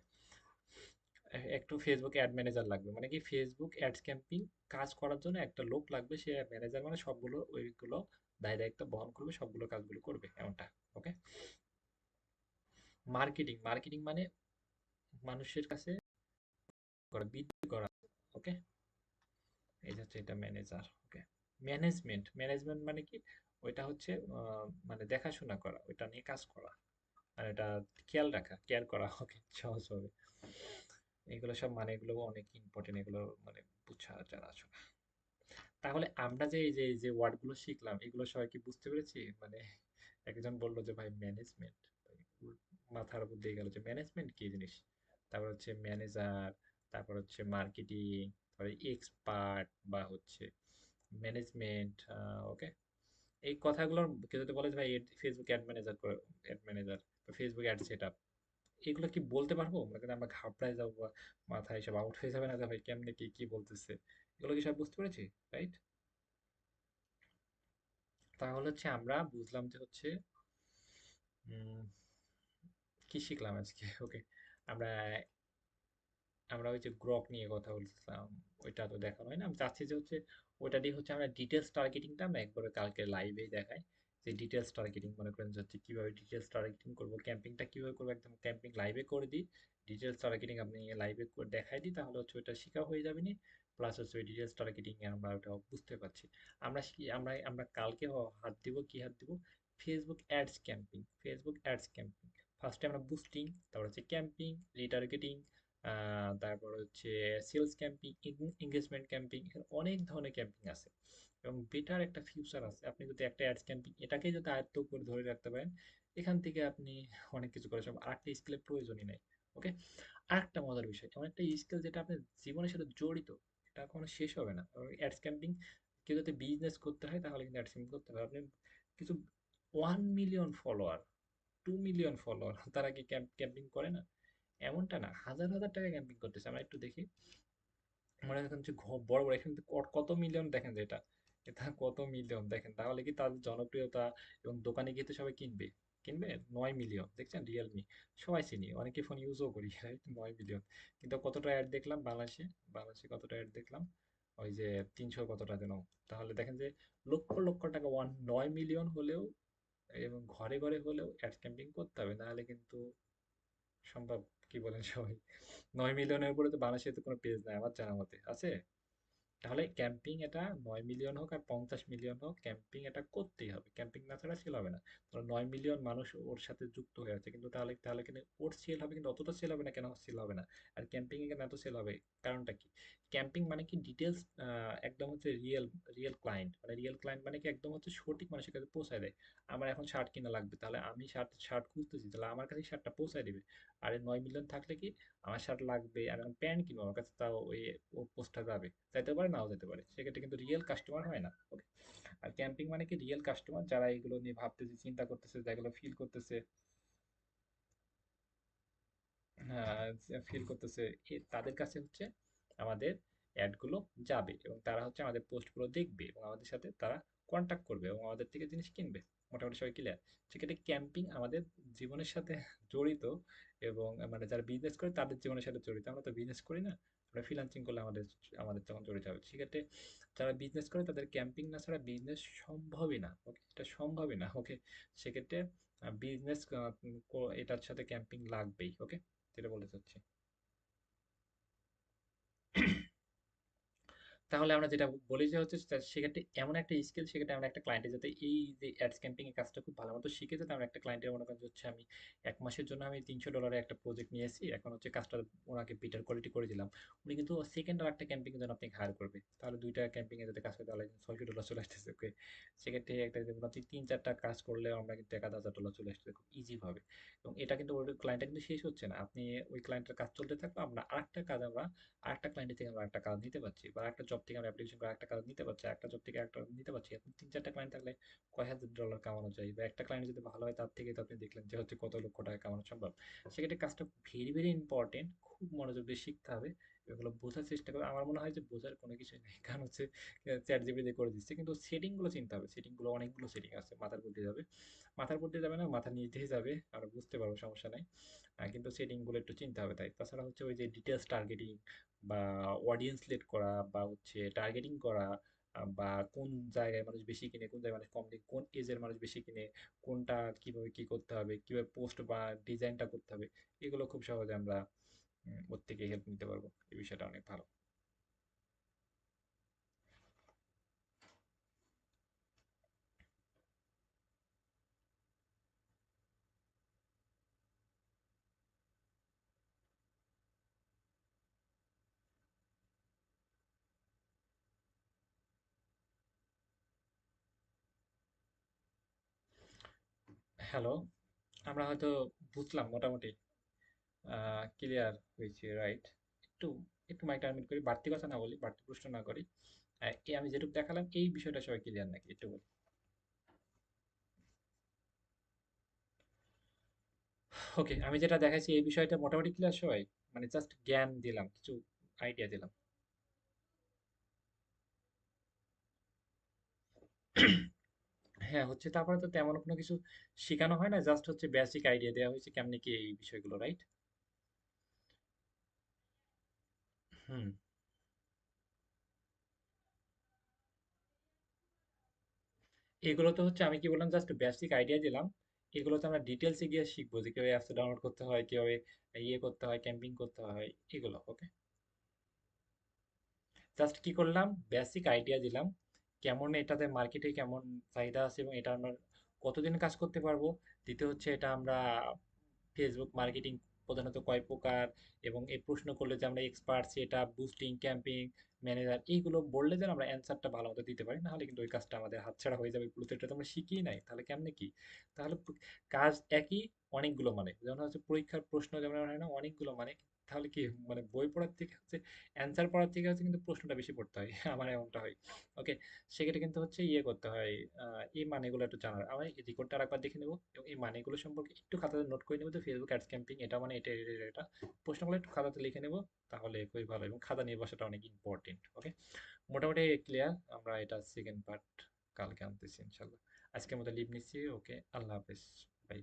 একটু ফেসবুক অ্যাড ম্যানেজার লাগবে, মানে কি ফেসবুক অ্যাডস ক্যাম্পিং কাজ করার জন্য একটা লোক লাগবে। সে ম্যানেজার, মানে সবগুলো ওইগুলো দায় দায়িত্ব বহন করবে, সবগুলো কাজগুলো করবে এমনটা। ওকে, মার্কেটিং। মার্কেটিং মানে মানুষের কাছে বৃদ্ধি করা। ওকে, এই হচ্ছে এটা ম্যানেজার। ওকে, ম্যানেজমেন্ট। ম্যানেজমেন্ট মানে কি? ওইটা হচ্ছে মানে দেখাশোনা করা, ওইটা নিয়ে কাজ করা, আর এটা খেয়াল রাখা, কেয়ার করা। ওকে, সহজ হবে। এগুলো সব মানে এগুলো অনেক ইম্পর্টেন্ট, এগুলো মানে বুঝা যারা আসলে। তাহলে আমরা যে এই যে ওয়ার্ড গুলো শিখলাম, এগুলো সবাই কি বুঝতে পেরেছি? মানে একজন বললো যে ভাই ম্যানেজমেন্ট, মাথার উপর দিয়ে গেল যে ম্যানেজমেন্ট কি জিনিস। তারপর হচ্ছে ম্যানেজার, তারপর হচ্ছে মার্কেটিং, তারপরে এক্সপার্ট বা হচ্ছে ম্যানেজমেন্ট। ওকে, এই কথাগুলোর কেউ যদি বলে যে ভাই ফেসবুক অ্যাড ম্যানেজার করে, অ্যাড ম্যানেজার বা ফেসবুক অ্যাড সেট আপ, এগুলো কি বলতে পারবো? মানে আমরা ঘাবড়ায় যাবো বা মাথায় সব আউট হয়ে যাবে না যে ভাই কেমনে কি কি বলতেছে। এগুলো কি সব বুঝতে পেরেছি? রাইট? তাহলে হচ্ছে আমরা বুঝলাম যে হচ্ছে উম, কি শিখলাম আজকে। ওকে, আমরা আমরা ওই যে গ্রক নিয়ে কথা বলছিলাম, ওইটা তো দেখানো হয় না। আমি চাচ্ছি যে হচ্ছে ওইটা দিয়ে হচ্ছে আমরা ডিটেলস টার্গেটিংটা আমরা একবারে কালকে লাইভেই দেখাই, যে ডিটেলস টার্গেটিং মনে করেন যে হচ্ছে কীভাবে ডিটেলস টার্গেটিং করবো, ক্যাম্পিংটা কীভাবে করবো, একদম ক্যাম্পিং লাইভে করে দিই, ডিটেলস টার্গেটিং আপনি লাইভে করে দেখাই দিই, তাহলে হচ্ছে ওইটা শেখা হয়ে যাবে নি। প্লাস হচ্ছে ওই ডিটেলস টার্গেটিং এ আমরা ওটা বুঝতে পারছি। আমরা শিখি, আমরা কালকে হাত দিব, কি হাত দিব, Facebook ads camping, Facebook ads camping. ফার্স্টে আমরা বুস্টিং, তারপর হচ্ছে ক্যাম্পিং, রিটার্গেটিং, তারপর হচ্ছে সেলস ক্যাম্পিং, এঙ্গেজমেন্ট ক্যাম্পিং, অনেক ধরনের ক্যাম্পিং আছে এবং বেটার একটা ফিউচার আছে। আপনি যদি একটা অ্যাডস ক্যাম্পিং এটাকে যদি আয়ত্ত করে ধরে রাখতে পারেন, এখান থেকে আপনি অনেক কিছু করে সব, আরেকটা স্কিলের প্রয়োজনই নাই। ওকে, আরেকটা মজার বিষয়, এমন একটা স্কিল যেটা আপনার জীবনের সাথে জড়িত, এটা কখনো শেষ হবে না। অ্যাডস ক্যাম্পিং কেউ যদি বিজনেস করতে হয় তাহলে কিন্তু অ্যাডস ক্যাম্পিং করতে হবে। আপনি কিছু 1 মিলিয়ন ফলোয়ার, 2 মিলিয়ন ফলোয়ার তারা কি ক্যাম্পিং করে না? এমনটা না, হাজার হাজার টাকা ক্যাম্পিং করতেছে। আমরা একটু দেখি, মনে করেন যে বড় বড় এখানে কত মিলিয়ন দেখেন, যে এটা এটা কত মিলিয়ন দেখেন, তাহলে কি তাদের জনপ্রিয়তা এবং দোকানে গিয়ে তো সবাই কিনবে, কিনবে। 9 মিলিয়ন দেখছেন, রিয়েলমি সবাই চিনি, অনেকে ফোন ইউজও করি, রাইট? 9 মিলিয়ন। কিন্তু কতটা অ্যাড দেখলাম বাংলাদেশে, বাংলাদেশে কতটা অ্যাড দেখলাম, ওই যে 300 কতটা যেন। তাহলে দেখেন যে লক্ষ লক্ষ টাকা, 9 মিলিয়ন হলেও এবং ঘরে ঘরে হলেও অ্যাড ক্যাম্পিং করতে হবে, নাহলে কিন্তু সম্ভব। কি বলেন সবাই? 9 মিলিয়নের উপরে তো বাংলাদেশে তো কোনো পেজ নাই আমার জানা মতে, আছে? তাহলে ক্যাম্পিং এটা 9 মিলিয়ন হোক আর 50 মিলিয়ন হোক, ক্যাম্পিং এটা করতেই হবে। ক্যাম্পিং না ছাড়া সেল হবে না। ধরো 9 মিলিয়ন মানুষ ওর সাথে যুক্ত হয়ে আছে, কিন্তু তাহলে তাহলে কিন্তু ওর সেল হবে, কিন্তু অতটা সেল হবে না। কেন সেল হবে না? আর ক্যাম্পিং এ কেন এত সেল হবে? কারণটা কি? ক্যাম্পিং মানে কি ডিটেলস, একদম হচ্ছে রিয়েল, রিয়েল ক্লায়েন্ট, মানে রিয়েল ক্লায়েন্ট মানে কি একদম হচ্ছে সঠিক মানুষের কাছে পৌঁছায় দেয়। আমার এখন শার্ট কিনা লাগবে, তাহলে আমি শার্ট শার্ট খুঁজতেছি, তাহলে আমার কাছে শার্টটা পৌঁছায় দিবে। আর 9 মিলিয়ন থাকলে কি, আমার শার্ট লাগবে, আমি এখন প্যান্ট কিনবো, আমার কাছে তাও ওই ও পোস্টটা যাবে, যাইতে পারে নাও যেতে পারে, সেক্ষেত্রে কিন্তু রিয়েল কাস্টমার হয় না। ওকে, আর ক্যাম্পিং মানে কি রিয়েল কাস্টমার, যারা এগুলো নিয়ে ভাবতেছে, চিন্তা করতেছে, যেগুলো ফিল করতেছে, ফিল করতেছে, তাদের কাছে হচ্ছে আমাদের অ্যাডগুলো যাবে এবং তারা হচ্ছে আমাদের পোস্টগুলো দেখবে এবং আমাদের সাথে তারা কন্ট্যাক্ট করবে এবং আমাদের থেকে জিনিস কিনবে। মোটামুটি সবাই ক্লিয়ার? সেক্ষেত্রে ক্যাম্পিং আমাদের জীবনের সাথে জড়িত এবং মানে যারা বিজনেস করে তাদের জীবনের সাথে জড়িত। আমরা তো বিজনেস করি না, আমরা ফ্রিল্যান্সিং করলে আমাদের আমাদের তখন জড়িত হবে। সেক্ষেত্রে যারা বিজনেস করে তাদের ক্যাম্পিং না ছাড়া বিজনেস সম্ভবই না। ওকে, এটা সম্ভবই না। ওকে, সেক্ষেত্রে বিজনেস এটার সাথে ক্যাম্পিং লাগবেই। ওকে, যেটা বলতে চাচ্ছি। তাহলে আমরা যেটা বলি যে হচ্ছে সেক্ষেত্রে এমন একটা স্কিল, সেক্ষেত্রে আমরা একটা ক্লায়েন্টের যাতে এই যে অ্যাডস ক্যাম্পিং এর কাজটা খুব ভালো মতো শিখে, যাতে আমরা একটা ক্লায়েন্টের মনে করেন যে হচ্ছে আমি 1 মাসের জন্য আমি $300 একটা প্রজেক্ট নিয়েছি, এখন হচ্ছে কাজটা ওনাকে বেটার কোয়ালিটি করে দিলাম, উনি কিন্তু সেকেন্ড আর একটা ক্যাম্পিং এর জন্য আপনি হায়ার করবে, তাহলে দুইটা ক্যাম্পিং এ যাতে কাজ করে, তাহলে $600 চলে আসতেছে। ওকে, সেক্ষেত্রে একটা যেমন আপনি 3-4টা কাজ করলে আমরা কিন্তু $1,000 চলে আসতেছে খুব ইজি ভাবে। এবং এটা কিন্তু ওই ক্লায়েন্টটা কিন্তু শেষ হচ্ছে না, আপনি ওই ক্লায়েন্টের কাজ চলতে থাকবে, আমরা আরেকটা কাজ আমরা আরেকটা ক্লায়েন্টের থেকে আমরা একটা কাজ নিতে পারছি, বা একটা জব থেকে আমরা অ্যাপ্লিকেশন করে একটা কাজ নিতে পারছি, একটা জব থেকে একটা নিতে পারছি। এখন 3-4টা ক্লায়েন্ট থাকলে কয় হাজার ডলার কামানো যায়, বা একটা ক্লায়েন্ট যদি ভালো হয় তার থেকে তো আপনি দেখলেন যে হচ্ছে কত লক্ষ টাকা কামানো সম্ভব। সেক্ষেত্রে কাজটা ভেরি ভেরি ইম্পর্টেন্ট, খুব মনোযোগ দিয়ে শিখতে হবে, এগুলো বোঝার চেষ্টা করবে। আমার মনে হয় যে বোঝার কোনো কিছুই নেই, কারণ হচ্ছে চ্যাট জিপিটি করে দিচ্ছে, কিন্তু সেটিংগুলো চিনতে হবে। সেটিংগুলো অনেকগুলো সেটিং আছে, মাথার উপর দিয়ে যাবে, মাথার উপর দিয়ে যাবে না, মাথার নিচ দিয়ে যাবে, আমরা বুঝতে পারবো, সমস্যা নাই। কিন্তু সেটিংগুলো একটু চিনতে হবে। তাই তাছাড়া হচ্ছে ওই যে ডিটেলস টার্গেটিং বা অডিয়েন্স সিলেক্ট করা বা হচ্ছে টার্গেটিং করা, বা কোন জায়গায় মানুষ বেশি কিনে, কোন জায়গায় মানুষ কম কিনে, কোন এজের মানুষ বেশি কিনে, কোনটা কিভাবে কি করতে হবে, কিভাবে পোস্ট বা ডিজাইনটা করতে হবে, এগুলো খুব সহজে আমরা ওর থেকে হেল্প নিতে পারবো। এই বিষয়টা অনেক ভালো। হ্যালো, আমরা হয়তো বুঝলাম মোটামুটি, ক্লিয়ার হয়েছে, রাইট? একটু একটু মাইকটা আনমিউট করি, বাড়তি কথা না বলি, বাড়তি প্রশ্ন না করি। এই আমি যেটুকু দেখালাম এই বিষয়টা সবাই ক্লিয়ার নাকি একটু বলি? ওকে, আমি যেটা দেখাইছি এই বিষয়টা মোটামুটি ক্লিয়ার সবাই? মানে জাস্ট জ্ঞান দিলাম, কিছু আইডিয়া দিলাম। হ্যাঁ, হচ্ছে তারপরে তো তেমন কোনো কিছু শেখানো হয় না, জাস্ট হচ্ছে বেসিক আইডিয়া দেওয়া হয়েছে কেমনে কি এই বিষয়গুলো, রাইট? হুম। এগুলো তো হচ্ছে আমি কি বললাম, জাস্ট বেসিক আইডিয়া দিলাম। এগুলো তো আমরা ডিটেলসে গিয়ে শিখবো যে কিভাবে অ্যাপস ডাউনলোড করতে হয়, কিভাবে ইয়ে করতে হয়, ক্যাম্পিং করতে হয়, এগুলো। ওকে, জাস্ট কি করলাম, বেসিক আইডিয়া দিলাম কেমন এটাতে মার্কেটে কেমন চাহিদা আছে এবং এটা আমরা কতদিন কাজ করতে পারবো। দ্বিতীয় হচ্ছে এটা আমরা ফেসবুক মার্কেটিং প্রধানত কয় প্রকার, এবং এই প্রশ্ন করলে যে আমরা এক্সপার্ট সেটা বুস্টিং, ক্যাম্পিং ম্যানেজার, এইগুলো বললে যেন আমরা অ্যান্সারটা ভালো মতো দিতে পারি, নাহলে কিন্তু ওই কাজটা আমাদের হাতছাড়া হয়ে যাবে। প্লুতো এটা তো আমরা শিখিই নাই, তাহলে কেমনে কি? তাহলে কাজ একই, অনেকগুলো মানে, যেমন হচ্ছে পরীক্ষার প্রশ্ন যেমন হয় না অনেকগুলো মানে, তাহলে কি মানে বই পড়ার থেকে হচ্ছে অ্যান্সার পড়ার থেকে হচ্ছে কিন্তু প্রশ্নটা বেশি পড়তে হয় আমার এমনটা হয়। ওকে, সেক্ষেত্রে কিন্তু হচ্ছে ইয়ে করতে হয়, এই মানেগুলো একটু জানার, আমি রেকর্ডটা আরেকবার দেখে নেবো এবং এই মানেগুলো সম্পর্কে একটু খাতাতে নোট করে নেবো, তো ফেসবুক অ্যাডস ক্যাম্পিং এটা মানে এটা এটা এটা এটা। প্রশ্নগুলো একটু খাতাতে লিখে নেবো, তাহলে খুবই ভালো, এবং খাতা নিয়ে বসাটা অনেক ইম্পর্টেন্ট। ওকে, মোটামুটি ক্লিয়ার। আমরা এটা সেকেন্ড পার্ট কালকে আনতেছি ইনশাল্লাহ। আজকের মতো লিভ নিচ্ছি। ওকে, আল্লাহ হাফেজ। বাই।